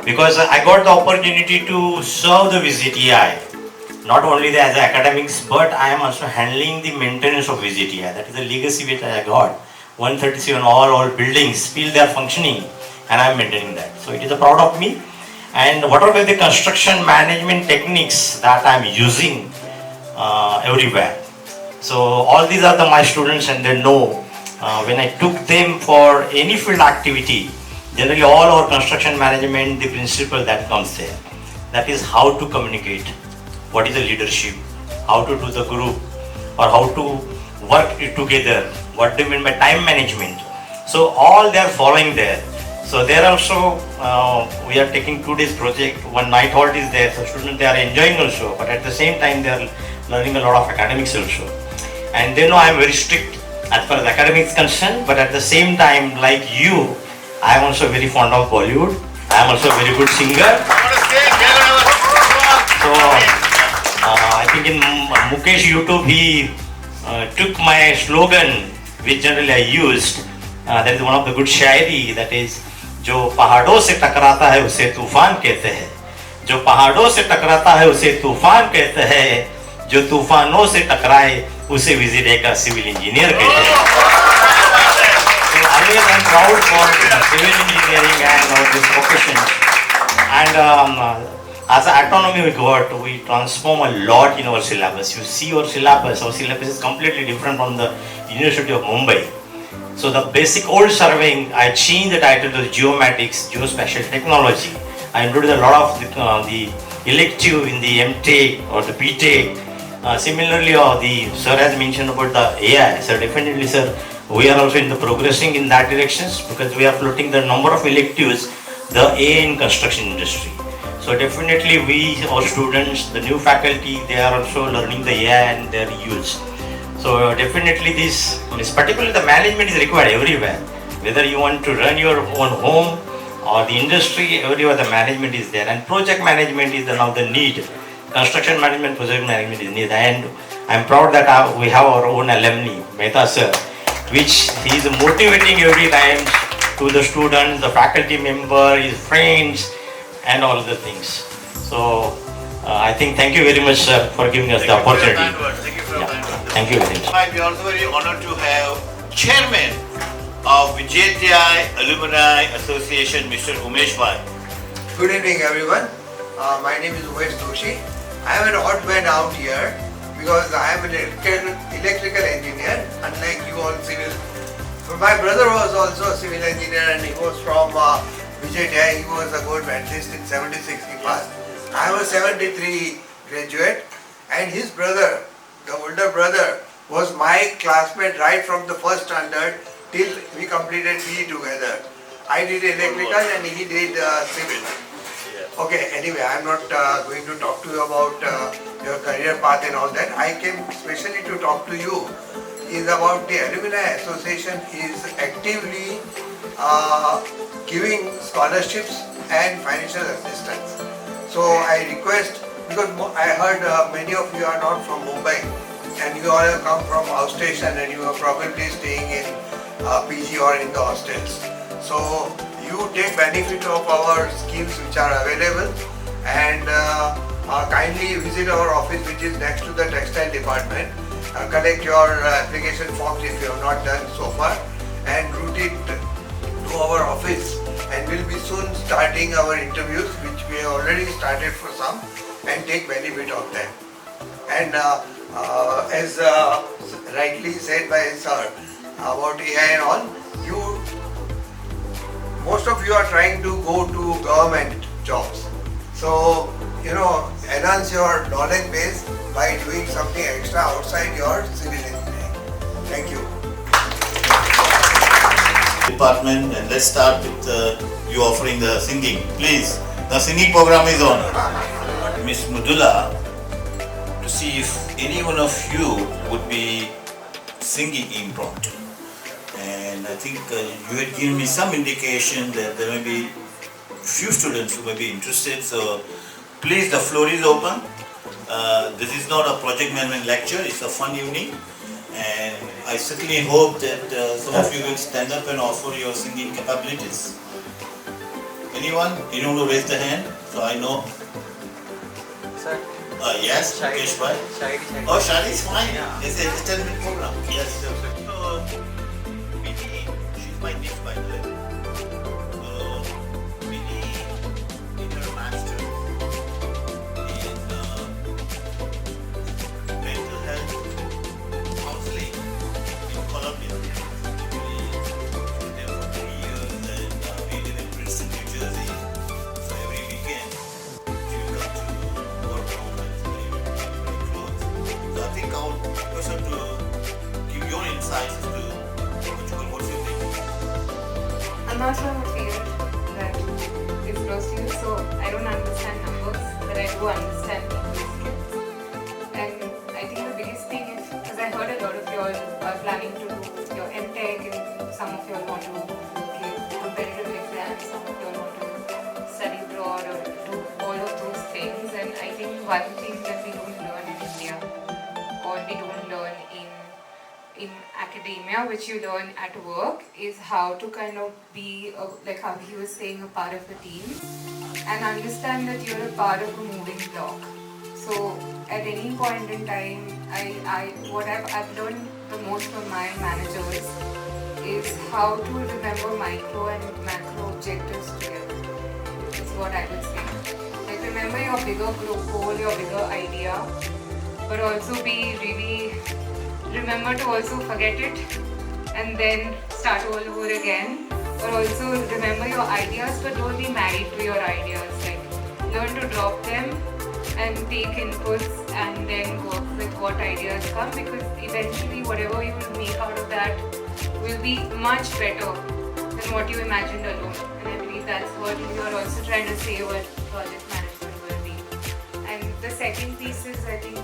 because I got the opportunity to serve the VJTI, not only as academics, but I am also handling the maintenance of VJTI. That is the legacy which I got. 137 all buildings, still they are functioning, and I am maintaining that. So it is a proud of me. And whatever the construction management techniques that I am using everywhere. So all these are my students, and they know when I took them for any field activity, generally all our construction management, the principle that comes there, that is how to communicate, what is the leadership, how to do the group, or how to work together, what do you mean by time management. So all they are following there. So there also we are taking 2 days project. One night halt is there, so students they are enjoying also, but at the same time they are learning a lot of academics also. And they know I am very strict as far as academics concerned, but at the same time, like you, I am also very fond of Bollywood. I am also a very good singer. So I think in Mukesh YouTube he took my slogan, which generally I used. That is one of the good Shayari, that is जो पहाड़ों से टकराता है उसे तूफान कहते हैं, जो पहाड़ों से टकराता है उसे तूफान कहते हैं, जो तूफानों से टकराए उसे विजिटे का सिविल इंजीनियर कहते हैं. So always I am proud for civil engineering and all this profession. And as an autonomy we got, we transform a lot in our syllabus. You see our syllabus is completely different from the University of Mumbai. So the basic old surveying, I changed the title to Geomatics, Geospatial Technology. I introduced a lot of the elective in the MTech or the BTech. Similarly, the sir has mentioned about the AI. So definitely, sir, we are also in the progressing in that directions, because we are floating the number of electives, the AI in construction industry. So definitely we, our students, the new faculty, they are also learning the AI and their use. So definitely this, particularly the management is required everywhere. Whether you want to run your own home or the industry, everywhere the management is there. And project management is now the need. Construction management, project management is needed. And I'm proud that we have our own alumni, Mehta sir, which he is motivating every time to the students, the faculty member, his friends, and all the things. So I think thank you very much, sir, for giving us the opportunity. Thank you very much. We are also very honored to have Chairman of Vijayatya Alumni Association, Mr. Umesh Bhai. Good evening, everyone. My name is Umesh Doshi. I am an odd man out here because I am an electrical engineer, unlike you all civil. But my brother was also a civil engineer and he was from Vijayatya. He was a gold medalist in 76 he passed. I was 73 graduate, and his brother, the older brother, was my classmate right from the first standard till we completed BE together. I did electrical and he did civil. Okay, anyway, I am not going to talk to you about your career path and all that. I came specially to talk to you is about the Alumni Association is actively giving scholarships and financial assistance. So I request, because I heard many of you are not from Mumbai and you all have come from outstation and you are probably staying in PG or in the hostels. So you take benefit of our schemes which are available, and kindly visit our office which is next to the textile department. Collect your application forms if you have not done so far and route it to our office, and we'll be soon starting our interviews, which we have already started for some, and take benefit of them. And as rightly said by sir about AI and all, most of you are trying to go to government jobs. So, enhance your knowledge base by doing something extra outside your civil engineering. Thank you. Department, and let's start with you offering the singing. Please, the singing program is on. Miss Mudula, to see if any one of you would be singing impromptu. And I think you had given me some indication that there may be few students who may be interested. So please, the floor is open. This is not a project management lecture, it's a fun evening. And I certainly hope that some of you will stand up and offer your singing capabilities. Anyone? Anyone who raised the hand? So I know. Sir. Yes, Mukesh Bhai. Oh, Shadi is fine. It's a entertainment program. Yes. So, Bini, she's my niece by the way. Bini, in her master's in mental health counseling in Colombia. We were there for 3 years, and we live in Princeton, New Jersey. So every weekend she will come to work home and very close. So I think I would request her to give your insights as to what's your thinking. I'm not sure her favorite close to you, so I don't understand numbers, but I do understand people's skills. And I think the biggest thing is, because I heard a lot of you all are planning to do your MTech, and some of you all want to give competitive exams, some of you all want to study abroad or do all of those things. And I think one thing that we don't learn in India, or we don't learn in academia, which you learn at work, is how to kind of be, like how he was saying, a part of the team and understand that you're a part of a moving block. So at any point in time, what I've learned the most from my managers is how to remember micro and macro objectives together. Is what I would say. Like, remember your bigger goal, your bigger idea, but also remember to also forget it and then start all over again. Or also remember your ideas, but don't be married to your ideas. Like, learn to drop them and take inputs and then work with what ideas come, because eventually whatever you will make out of that will be much better than what you imagined alone. And I believe that's what you are also trying to say what project management will be. And the second piece is, I think,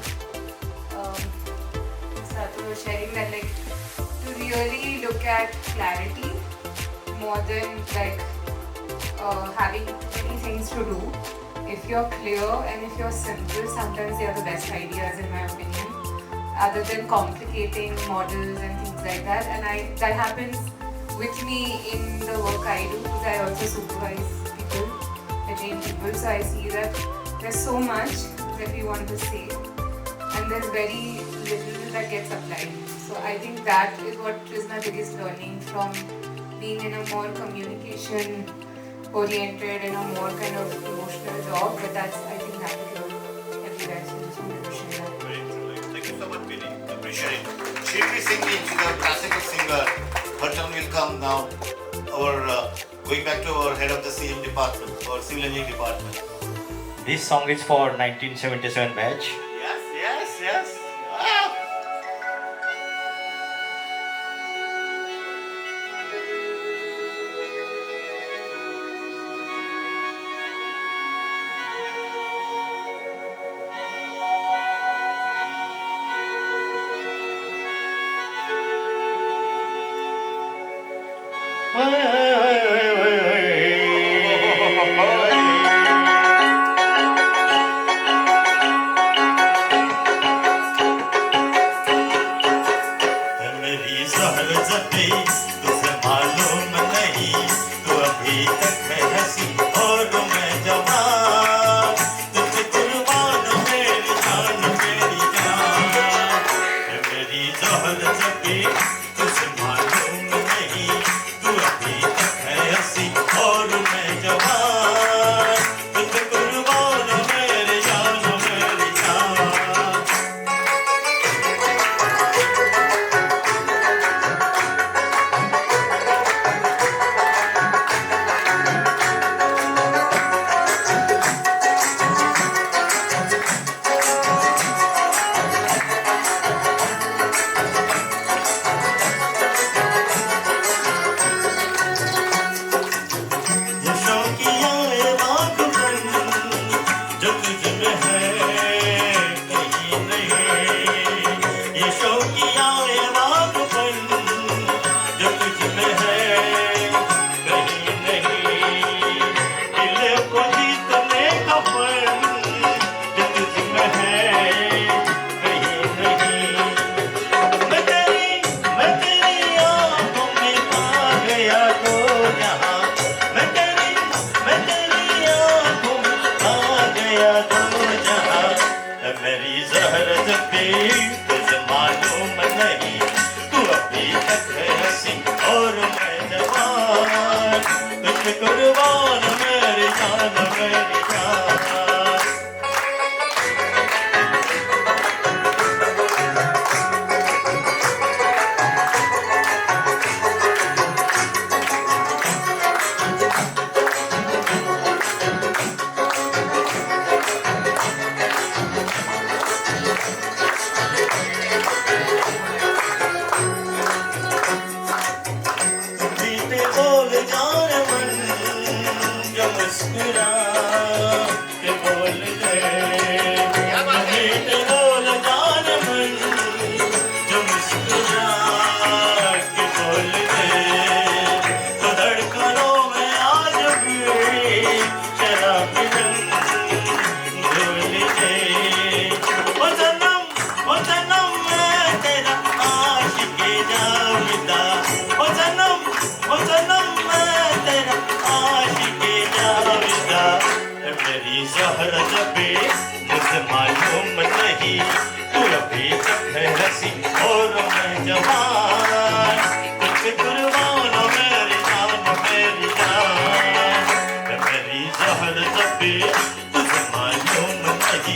Satu was sharing that, like, to really look at clarity more than like having many things to do. If you're clear and if you're simple, sometimes they are the best ideas in my opinion, other than complicating models and things like that. And that happens with me in the work I do, because I also supervise people, I train people, so I see that there's so much that we want to say and there's very little that gets applied. So I think that is what is my biggest learning from being in a more communication oriented and a more kind of emotional job, but that's, I think, applicable everywhere. So just wanted to share that. Very true. Thank you so much, Billy. Appreciate it. She'll be singing. She's a classical singer. Her turn will come now. Going back to our head of the CM department, or civil engineering department. This song is for 1977 batch. Yes.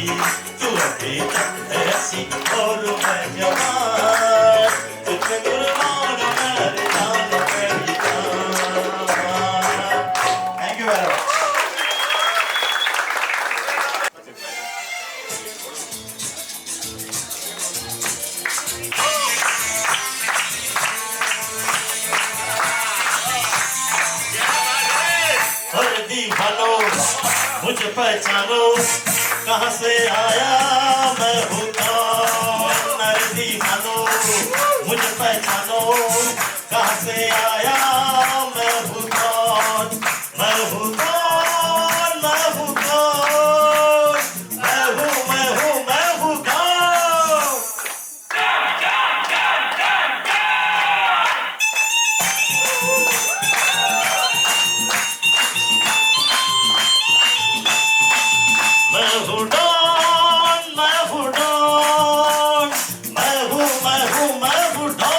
तू अभी तक है हंसी और मैं जवान, तुझ पे कुर्बान मेरे जान मेरी जान। Thank you very much. हर दीवानो मुझे पहचानो, कहाँ से आया मैं हूँ कौन। हर दीवानो मुझे पहचानो, कहाँ से आया मैं हूँ कौन। मैं हूँ कौन, मैं हूँ कौन, मैं हूँ कौन। मैं हूँ डॉन, मैं हूँ डॉन, मैं हूँ डॉन।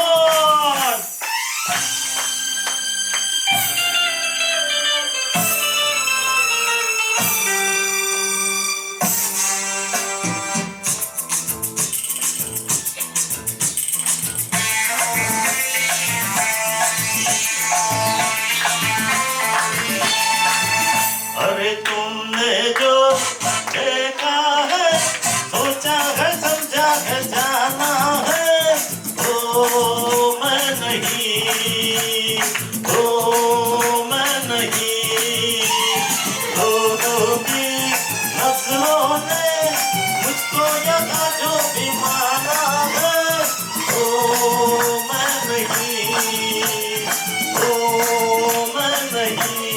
अरे तुमने जो देखा है, सोचा है, समझा है, जाना है, वो मैं नहीं, वो मैं नहीं। लोगों की नजरों ने मुझको यहाँ जो भी माना है, वो मैं नहीं, वो मैं नहीं।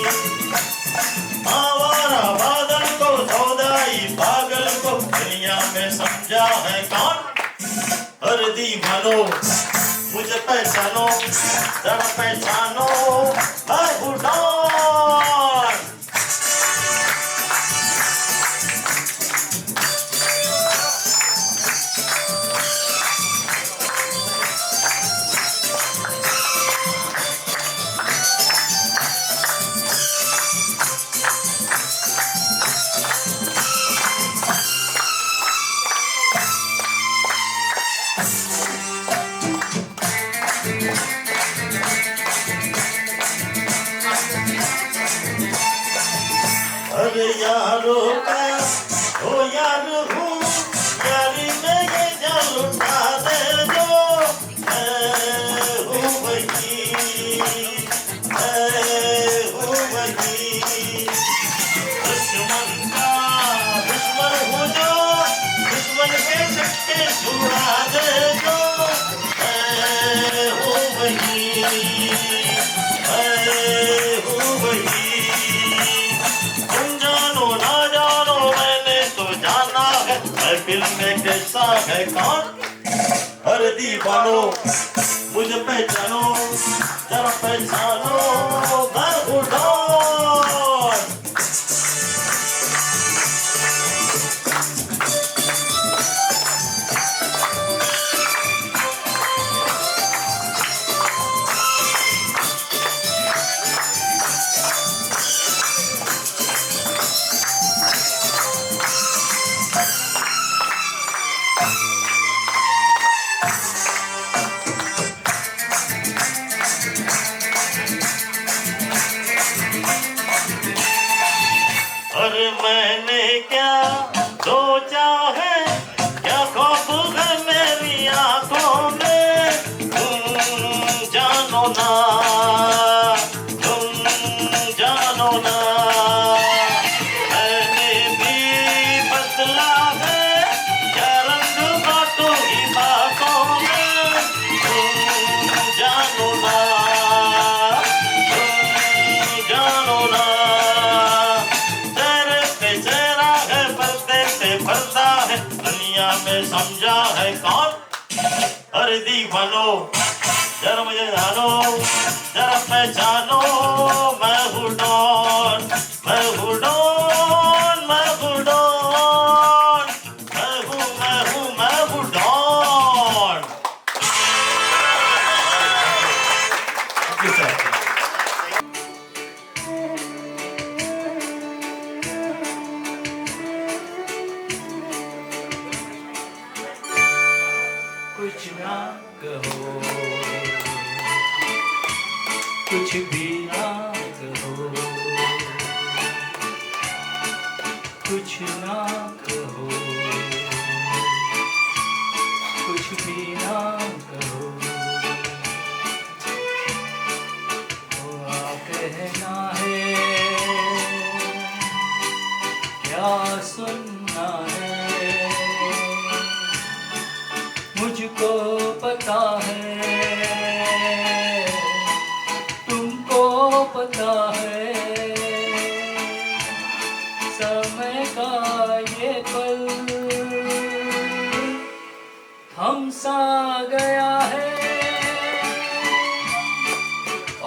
आवारा बादल को, सौदाई पागल को दुनिया में समझा है कौन। हर दीवानो मुझे पहचानो, जरा पहचानो मैं हूँ डॉन। अरे यारों का ओ यार हूँ, यारी में ये जान लुटा दे जो। मैं हूँ वही, मैं हूँ वही। दुश्मन का दुश्मन हूँ जो, दुश्मन के छक्के छुड़ा दे जो। मैं हूँ वही, मैं हूँ वही। तुम जानो ना जानो मैंने तो जाना है, महफिल में कैसा है कौन। हर दीवानो मुझे पहचानो, जरा पहचानो मैं हूँ डॉन। अरे मैंने क्या सोचा है, क्या ख्वाब है मेरी आंखों में। तुम जानो ना, तुम जानो ना। मैंने भी बदला है, क्या रंग बातों ही बातों में। तुम जानो ना, तुम जानो ना। भरता है दुनिया में समझा है कौन। हर दीवानो जरा मुझे जानो, जरा पहचानो मैं हूँ डॉन, मैं हूँ डॉन, मैं हूँ डॉन, मैं हूँ डॉन। Thank you, sir. ना कहो, कुछ भी ना कहो, कुछ ना कहो, कुछ भी ना कहो, कहना है क्या सुनना है, मुझको पता है तुमको पता है, समय का ये पल थम सा गया है,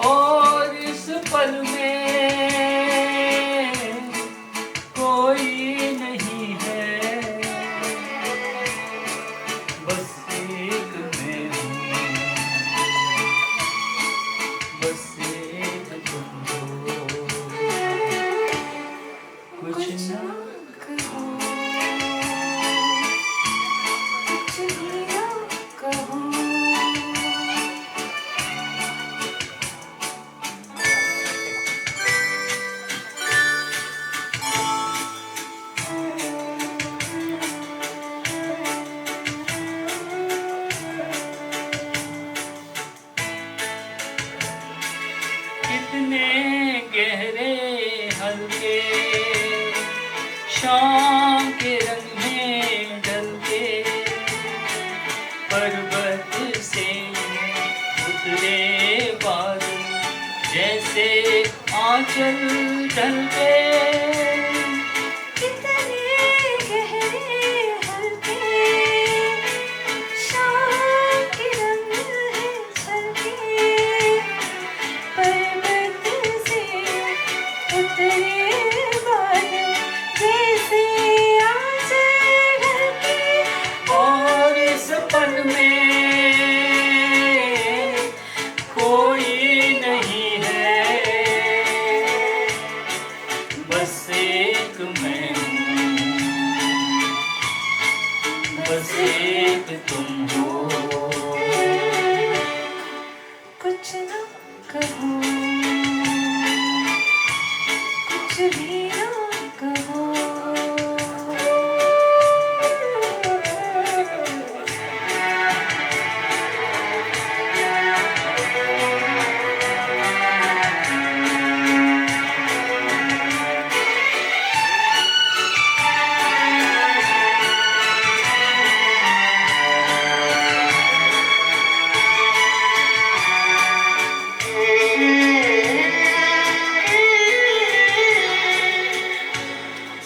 और इस पल में कोई नहीं है, बस एक मैं हूँ, बस एक तुम हो, कुछ ना कहो, कुछ भी ना कहो। कितने गहरे हल्के शाम के रंग में ढलके, पर्वत से उतरे बादल जैसे आंचल ढलके, कितने गहरे हल्के शाम के रंग है छलके, पर्वत से उतरे बादल जैसे आंचल ढलके, और इस पल में कोई नहीं है, बस एक मैं हूँ, बस एक तुम हो, कुछ ना कहो, कुछ भी ना कहो।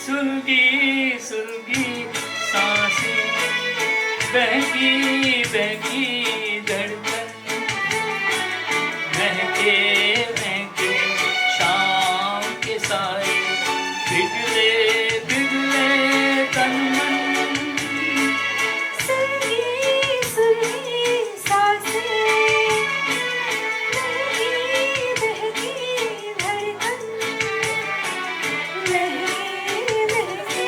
सुलगी सुलगी सांसें, बहकी बहकी धड़कन, महके महके शाम के साए, पिघले पिघले तन मन, सुलगी सुलगी सांसें, बहकी बहकी धड़कन, महके महके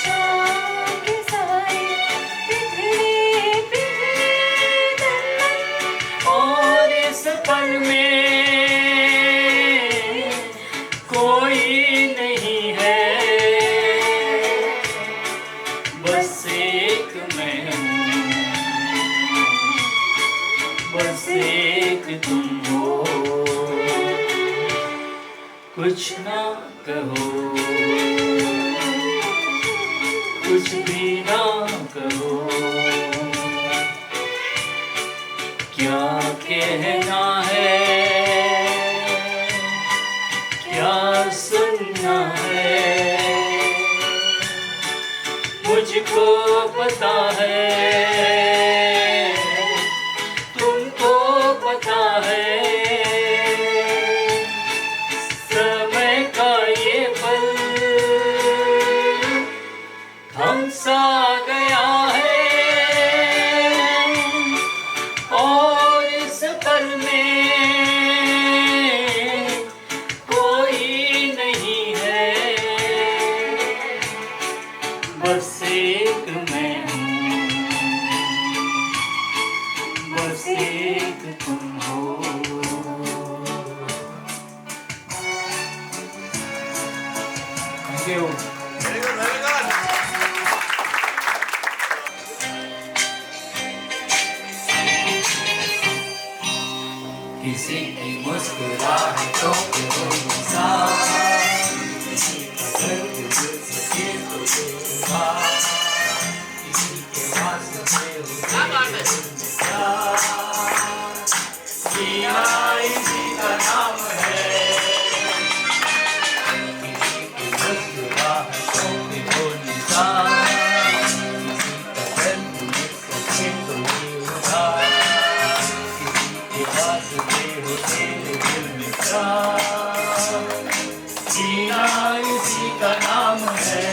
शाम के साए, पिघले पिघले तन मन, और इस पल में कोई नहीं है, बस एक मैं हूँ, बस एक तुम हो, कुछ ना कहो, कुछ भी ना कहो, क्या कहना है, क्या सुनना है, मुझको पता है तुमको पता है, समय का ये पल हम सा गया है, और इस पल में कोई नहीं है, बस एक मैं हूँ, किसी की मुस्कुराहटों पे हो निशान, किसी का दर्द मिल सके तो बेजुबान, किसी के वास्ते हो तेरे दिल में प्यार, जीना इसी का नाम है। किसी की मुस्कुराहटों पे हो निशान, किसी का दर्द मिल सके तो बेजुबान, वास्ते हो तेरे दिल में प्यार, जीना इसी का नाम है।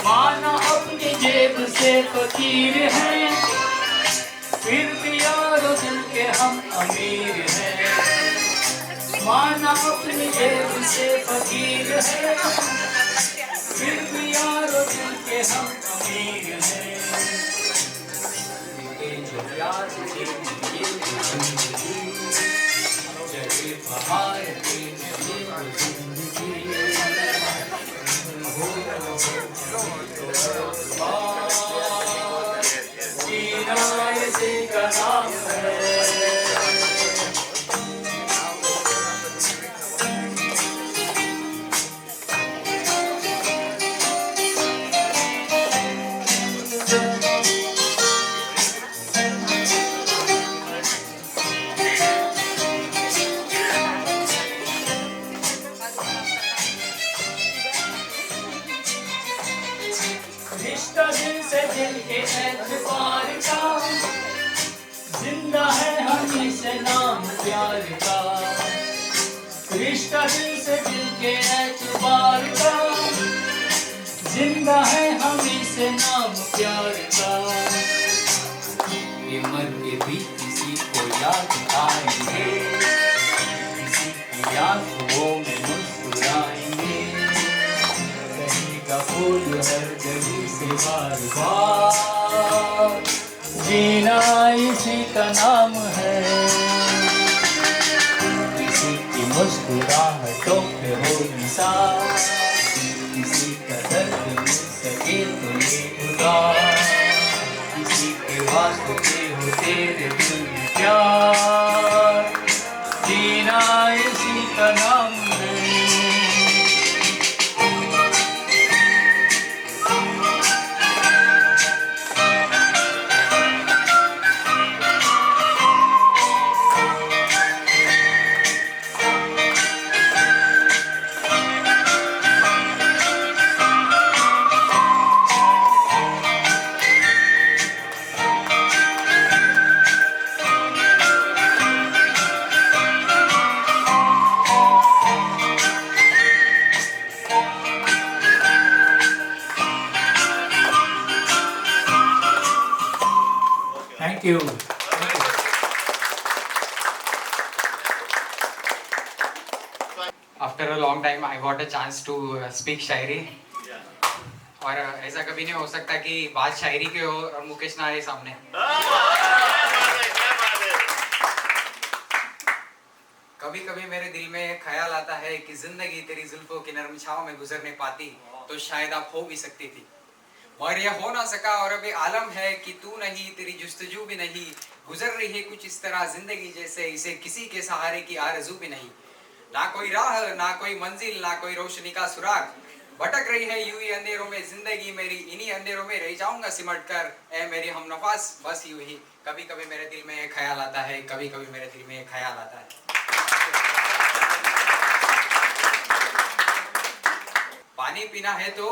माना अपनी जेब से फकीर हैं, फिर भी यारो दिल के हम अमीर हैं। माना अपनी जेब से फकीर हैं, फिर भी यारो दिल के हम अमीर हैं। ये जो प्यार की ये जिंदगी, जैसे बाहर की जिंदगी, जीना इसी का नाम है। रिश्ता दिल से दिल के एतबार का, जिंदा है हमेशा नाम प्यार का। रिश्ता दिल से दिल के एतबार का, जिंदा है हमेशा नाम प्यार का। ये मर के भी किसी को याद आएंगे, किसी की आंखों में मुस्कुराएंगे, फूल हर गली से बार बार, जीना इसी का नाम है। किसी की मुस्कुराहटों पे हो निशान, किसी का दर्द मिल सके तो ये उदार, किसी के वास्ते हो तेरे दिल में प्यार, जीना इसी का नाम है। Thank you. After a long time, I got a chance to speak शायरी. और ऐसा कभी नहीं हो सकता कि बात शायरी के हो और मुकेश ना आए सामने. कभी कभी मेरे दिल में ख्याल आता है कि जिंदगी तेरी जुल्फों की नरम छांव में गुजर नहीं पाती तो शायद आप हो भी सकती थी, मगर यह हो ना सका और अभी आलम है कि तू नहीं, तेरी जुस्तजू भी नहीं, गुजर रही है कुछ इस तरह जिंदगी जैसे इसे किसी के सहारे की आरज़ू भी नहीं। ना कोई राह, ना कोई मंजिल, ना कोई रोशनी का सुराग, भटक रही है यूं ही अंधेरों में जिंदगी मेरी, इन्हीं अंधेरों में रह जाऊंगा सिमट कर, ए मेरी हमनफास बस यूं ही। कभी कभी मेरे दिल में एक ख्याल आता है, कभी कभी मेरे दिल में एक ख्याल आता है। पानी पीना है तो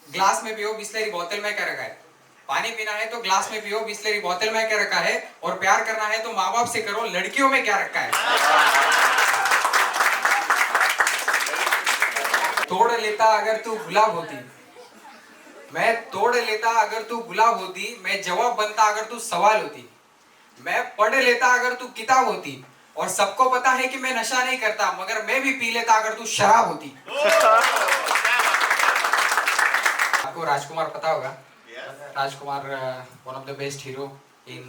ग्लास में पियो, बिस्लरी बोतल में क्या रखा है। पानी पीना है तो ग्लास में पियो, बिस्लरी बोतल में क्या रखा है। और प्यार करना है तो माँ बाप से करो, लड़कियों में क्या रखा है। तोड़ लेता अगर तू गुलाब होती, मैं तोड़ लेता अगर तू गुलाब होती, मैं जवाब बनता अगर तू सवाल होती, मैं पढ़ लेता अगर तू किताब होती, और सबको पता है कि मैं नशा नहीं करता मगर मैं भी पी लेता अगर तू शराब होती। आपको राजकुमार पता होगा. Rajkumar one of the best hero in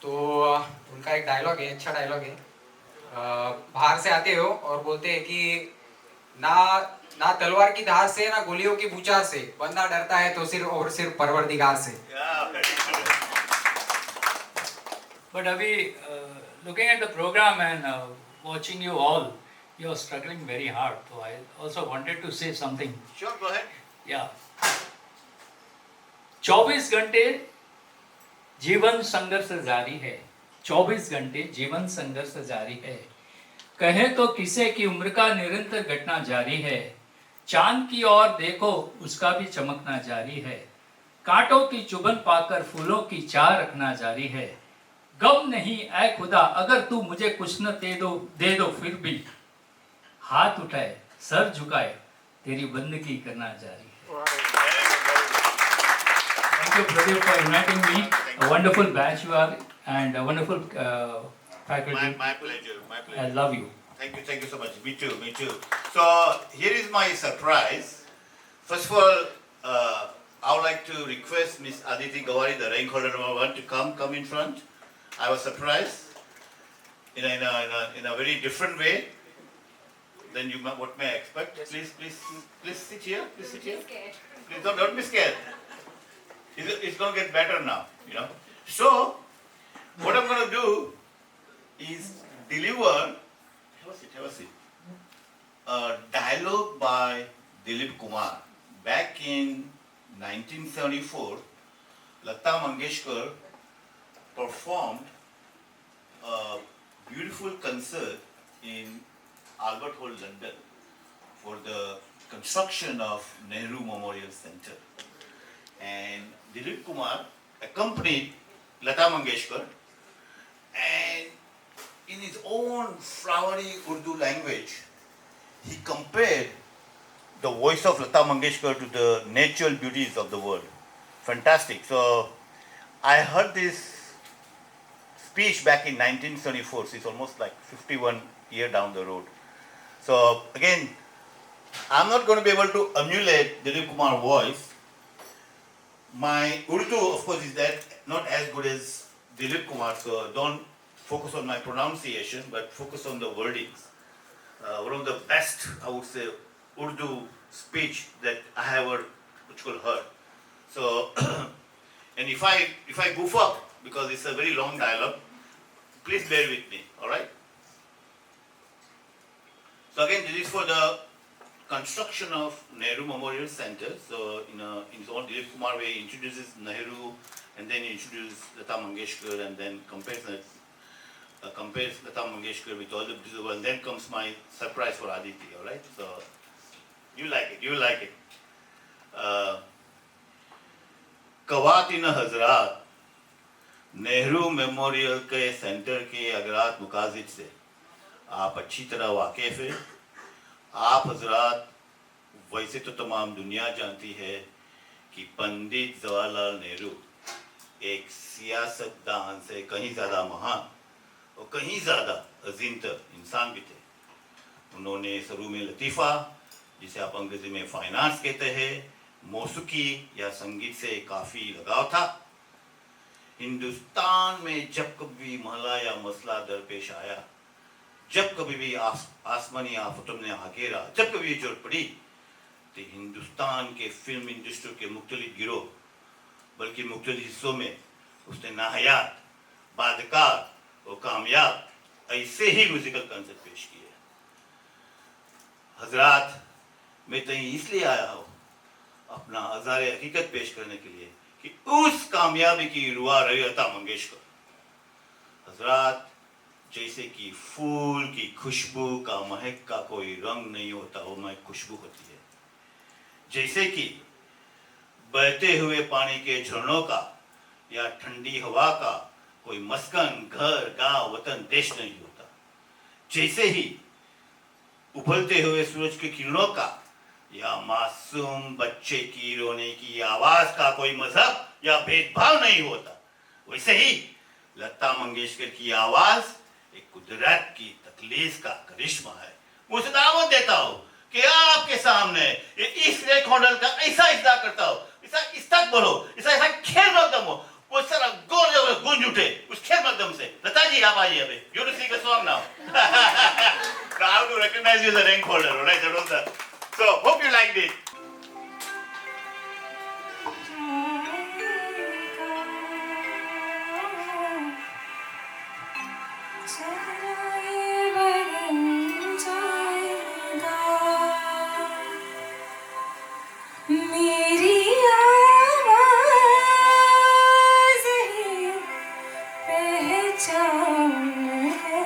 तो उनका एक डायलॉग है, अच्छा डायलॉग है. बाहर से आते हो और बोलते हैं कि ना तलवार की धार से ना गोलियों की बूचार से, बंदा डरता है तो सिर्फ परवरदिगार से. But Avi, looking at the program and watching you all, you are struggling very hard. So I also wanted to say something. Sure, go ahead. Yeah. 24 घंटे जीवन संघर्ष जारी है. 24 घंटे जीवन संघर्ष जारी है. कहे तो किसे की उम्र का निरंतर घटना जारी है. चांद की ओर देखो उसका भी चमकना जारी है. कांटों की चुभन पाकर फूलों की चाह रखना जारी है. गम नहीं ऐ खुदा अगर तू मुझे कुछ न दे दो फिर भी. हाथ उठाए सर झुकाए तेरी बंदगी करना जारी है. Thank you, Pradeep, for inviting me. A wonderful batch you are and a wonderful faculty. My pleasure, my pleasure. I love you. Thank you so much. Me too, me too. So here is my surprise. First of all, I would like to request Miss Aditi Gawari, the rank holder number 1, to come in front. I was surprised in a very different way than what may I expect. Please sit here. Please sit here. Please don't be scared. It's going to get better now, you know. So what I'm going to do is deliver. Have a seat. A dialogue by Dilip Kumar. Back in 1974, Lata Mangeshkar performed a beautiful concert in Albert Hall, London, for the construction of Nehru Memorial Centre. And Dilip Kumar accompanied Lata Mangeshkar, and in his own flowery Urdu language, he compared the voice of Lata Mangeshkar to the natural beauties of the world. Fantastic. So I heard this speech back in 1974, so it's almost like 51 years down the road. So again, I'm not going to be able to emulate Dilip Kumar's voice. My Urdu, of course, is that not as good as Dilip Kumar, so don't focus on my pronunciation, but focus on the wordings. One of the best, I would say, Urdu speech that I have ever heard. So, and if I goof up, because it's a very long dialogue, please bear with me, all right? So again, this is for the construction of Nehru Memorial Centre. So in his own Dilip Kumar way, he introduces Nehru, and then he introduces Lata Mangeshkar, and then compares Lata Mangeshkar with all the beautiful, and then comes my surprise for Aditi, all right? So you like it. कवातिन हजरात Nehru memorial के centre के अगरात मुकाजिद से आप अच्छी तरह वाकिफ हैं. आप हजरात वैसे तो तमाम दुनिया जानती है कि पंडित जवाहरलाल नेहरू एक सियासतदान से कहीं ज़्यादा महान और कहीं ज़्यादा अजीमतर इंसान भी थे. उन्होंने सरू में लतीफ़ा, जिसे आप अंग्रेज़ी में फाइनेंस कहते हैं, मौसीकी या संगीत से काफ़ी लगाव था. हिंदुस्तान में जब कभी महला या मसला दरपेश आया, जब कभी भी आसमानी आफतों ने घेरा, जब कभी जरूरत पड़ी, तो हिंदुस्तान के फिल्म इंडस्ट्री के मुख्तलिफ गिरोह, बल्कि मुख्तलिफ हिस्सों में उसने नाहयात, बादकार और कामयाब ऐसे ही म्यूजिकल कंसर्ट पेश किए. हजरात, मैं तो इसलिए आया हूँ अपना अज़ारे हकीकत पेश करने के लिए कि उस कामयाबी की रुआ रही लता मंगेशकर. हजरात, जैसे कि फूल की खुशबू का महक का कोई रंग नहीं होता, वो महक खुशबू होती है. जैसे कि बहते हुए पानी के झरनों का या ठंडी हवा का कोई मस्कन, घर, गांव, वतन, देश नहीं होता. जैसे ही उबलते हुए सूरज की किरणों का या मासूम बच्चे की रोने की आवाज का कोई मजहब या भेदभाव नहीं होता, वैसे ही लता मंगेशकर की आवाज एक कुदरत की तकलीफ का करिश्मा है. मुझे दावत देता हूँ कि आपके सामने ये इस रेकॉर्डर का ऐसा इस्दा करता हो, ऐसा इस्तक बोलो, ऐसा ऐसा खेल मकदम हो, वो सारा गोल जो गूंज उठे उस खेल मकदम से। लता जी आप आइए अभी, you to sing a song now. I have to recognize you as a rank holder, right? That was the. So hope you liked it. मेरी आवाज़ ही पहचान है,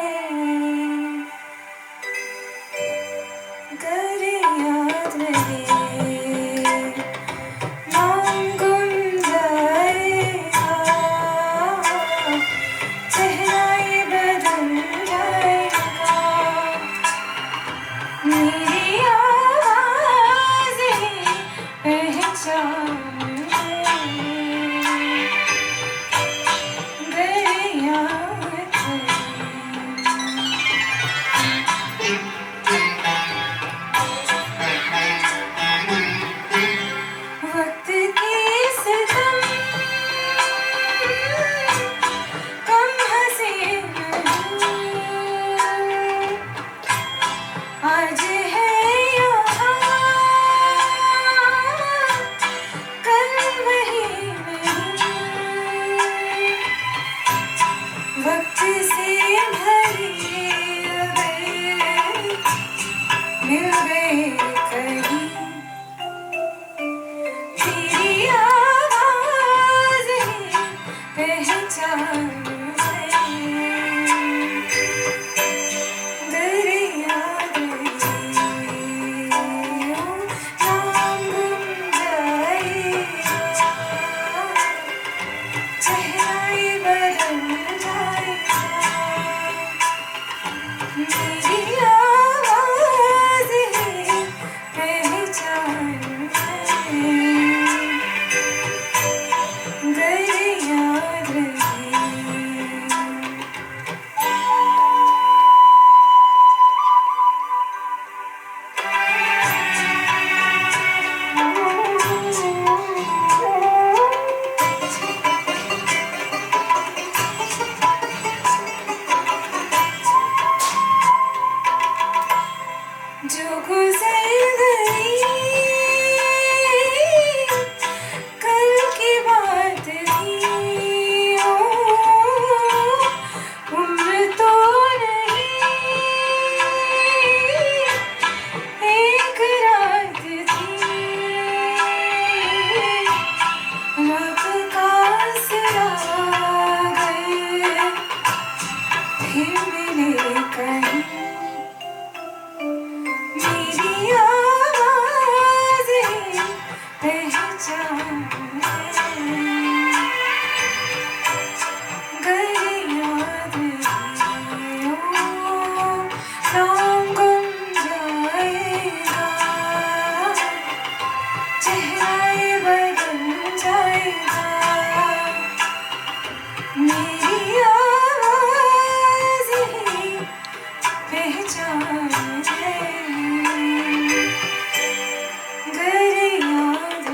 गर याद रहे नाम गुम जाएगा, चेहरा ये बदल जाएगा। मेरी आवाज़ ही पहचान है, गर याद वक्त की सितम कम हंसी नहीं, आज है यहाँ कल वही नहीं, वक्त से भरी अगर मिल गए कहीं, तेरी आवाज़ ही पहचान है, गर याद नाम गुम जाएगा, चेहरा ये बदल जाएगा। मेरी आवाज़ ही पहचान है, गर याद रहे। जो गुजर गई कल की बात थी, ओ उम्र तो नहीं एक रात थी, रात का सिरा गए फिर मिले कहीं, मेरी आवाज़ ही पहचान है, गर याद रहे नाम गुम जाएगा, चेहरा ये बदल जाएगा। मेरी आवाज़ ही पहचान है, गर याद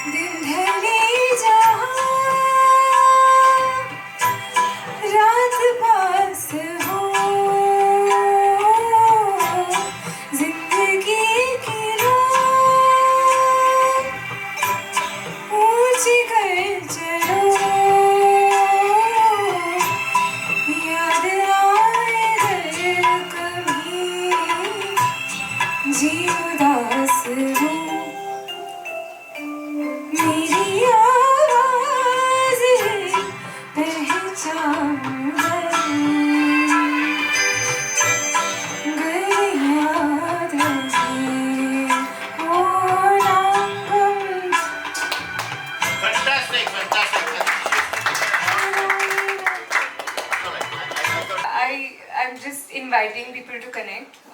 दिन ढले जहाँ रात पास हो, जिंदगी की राह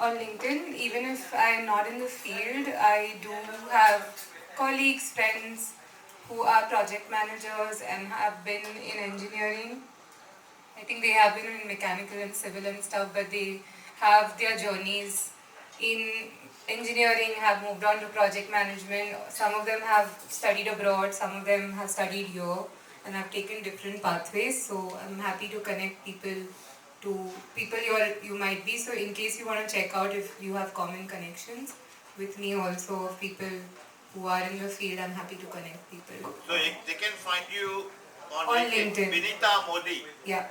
on LinkedIn. Even if I'm not in the field, I do have colleagues, friends who are project managers and have been in engineering. I think they have been in mechanical and civil and stuff, but they have their journeys in engineering, have moved on to project management. Some of them have studied abroad, some of them have studied here and have taken different pathways. So I'm happy to connect people to people you might be. So in case you want to check out if you have common connections with me also, of people who are in the field, I'm happy to connect people. So they can find you on LinkedIn. Vinita Modi. Yeah.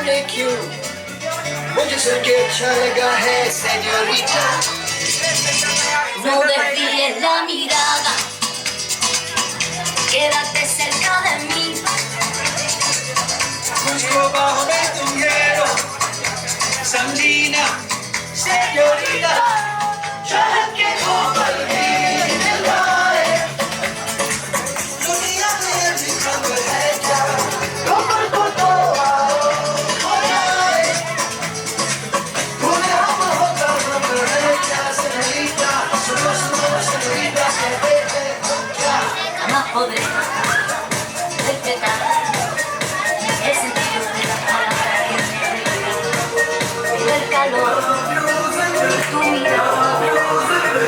जाने क्यों मुझे सुन के अच्छा लगा है señorita. No desvíes la mirada, quédate cerca de mí. मुझको बाहों में तुम ले लो समझी ना señorita. चाहत के कोमल में दिलवाए दुनिया में भी खबर है क्या कमर को तो आओ हो जाए भूले हम होता खबर है क्या señorita. सुनो सुनो señorita कहते हैं हम क्या Jamás podré respetar el sentido de la palabra que me regaló. El calor de tu mirada.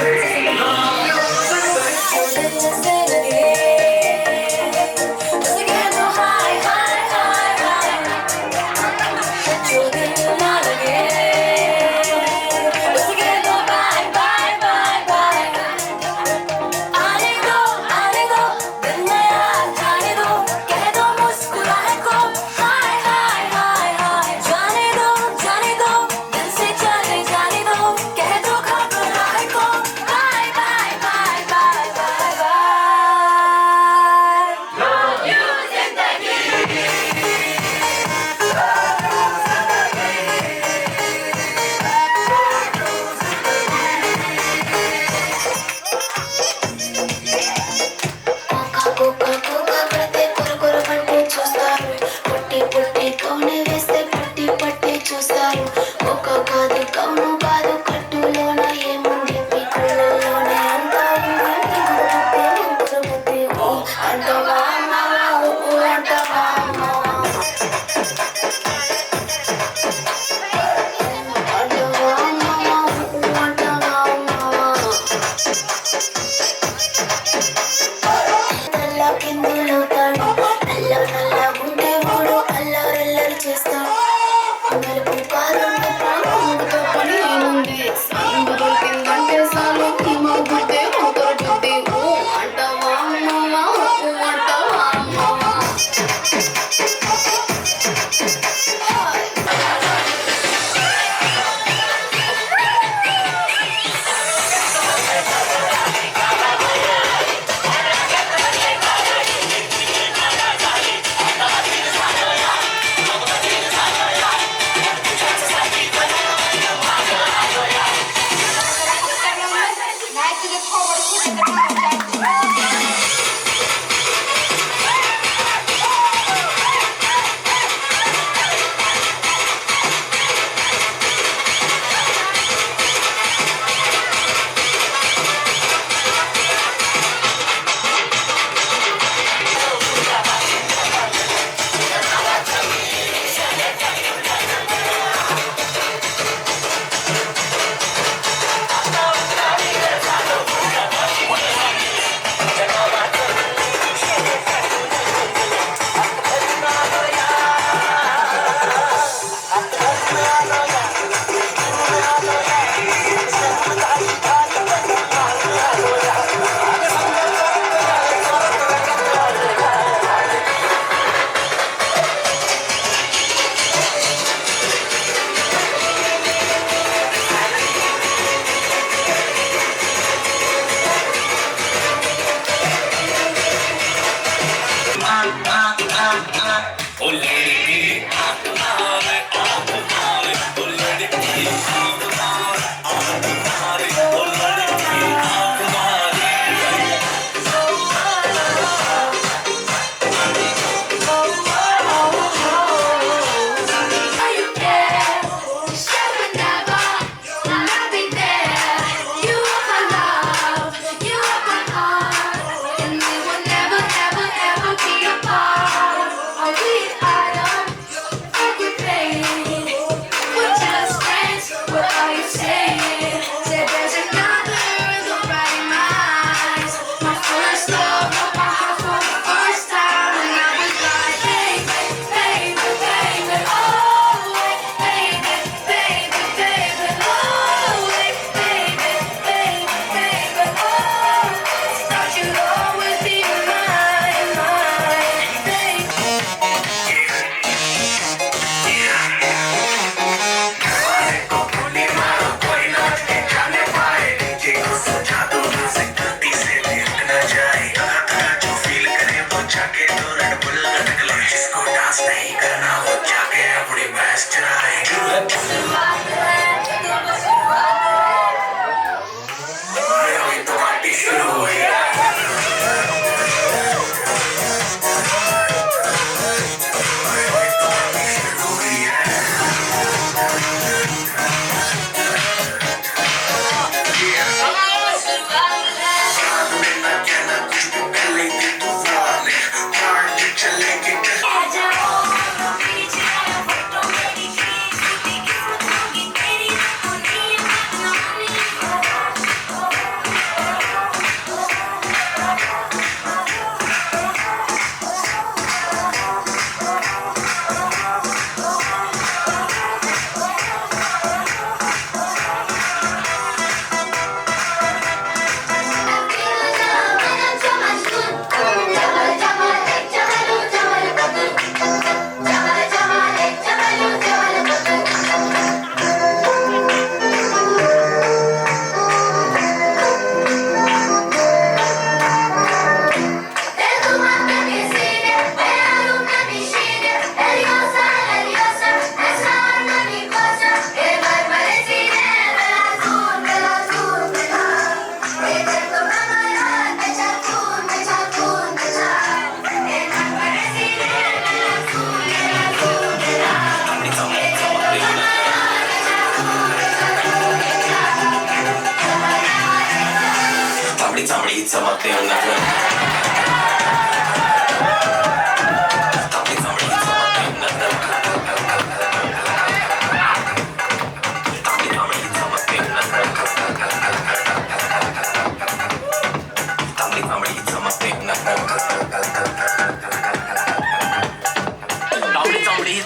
We are जाके तो रेड बुल लटक ले जिसको डांस नहीं करना हो जाके अपनी भैंस चराए अभी तो पार्टी शुरू हुई है चामड़ी चमकते हो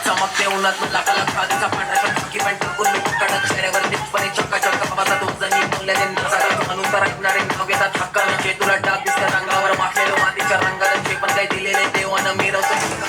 चमकते उन्हात लाखा लाखा दिसा पांढऱ्या की पॅन्ट टाकून मी कडक चेहऱ्यावर दिसपणे चक्का चक्का पावाचा दोन जणी बोलल्याने अनुसार ऐकणारे नाव घेतात हक्कानं जे तुला डाग दिसतं रंगावर माखलेलं मातीच्या रंगाला जे पण काही दिलेले देवानं मिरवतं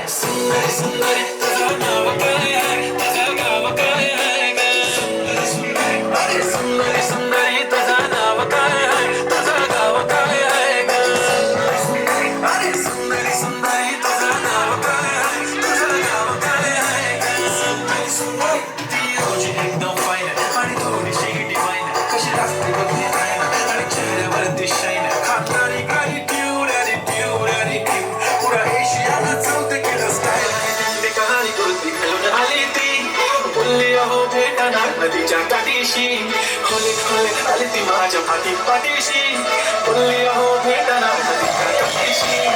सुंदरी सुंदरी तुझं नाव काय आहे तुझं गाव काय आहे ग सुंदरी सुंदरी अरे सुंदरी सुंदरी तुझं नाव काय आहे तुझं गाव काय आहे ग सुंदरी सुंदरी अरे सुंदरी सुंदरी तुझं नाव काय आहे तुझं गाव काय आहे ग सुंदरी सुंदरी ती रोजी एकदम फाईन आणि थोडीशी डिवाईन कशी लागते बघ ती आईन आणि चेहऱ्यावरती शाईन खातारी गॅटिट्यूड ॲटिट्यूड ॲटिट्यूड पुरा एशियाला चौथे केलं स्टाईल ठिकाणी कृती घालून आली ती बोलली अहो भेटणार नदीच्या काठीशी खोलीत खोलीत आली ती माझ्या पाठीशी बोलली अहो भेटणार नदीच्या काठीशी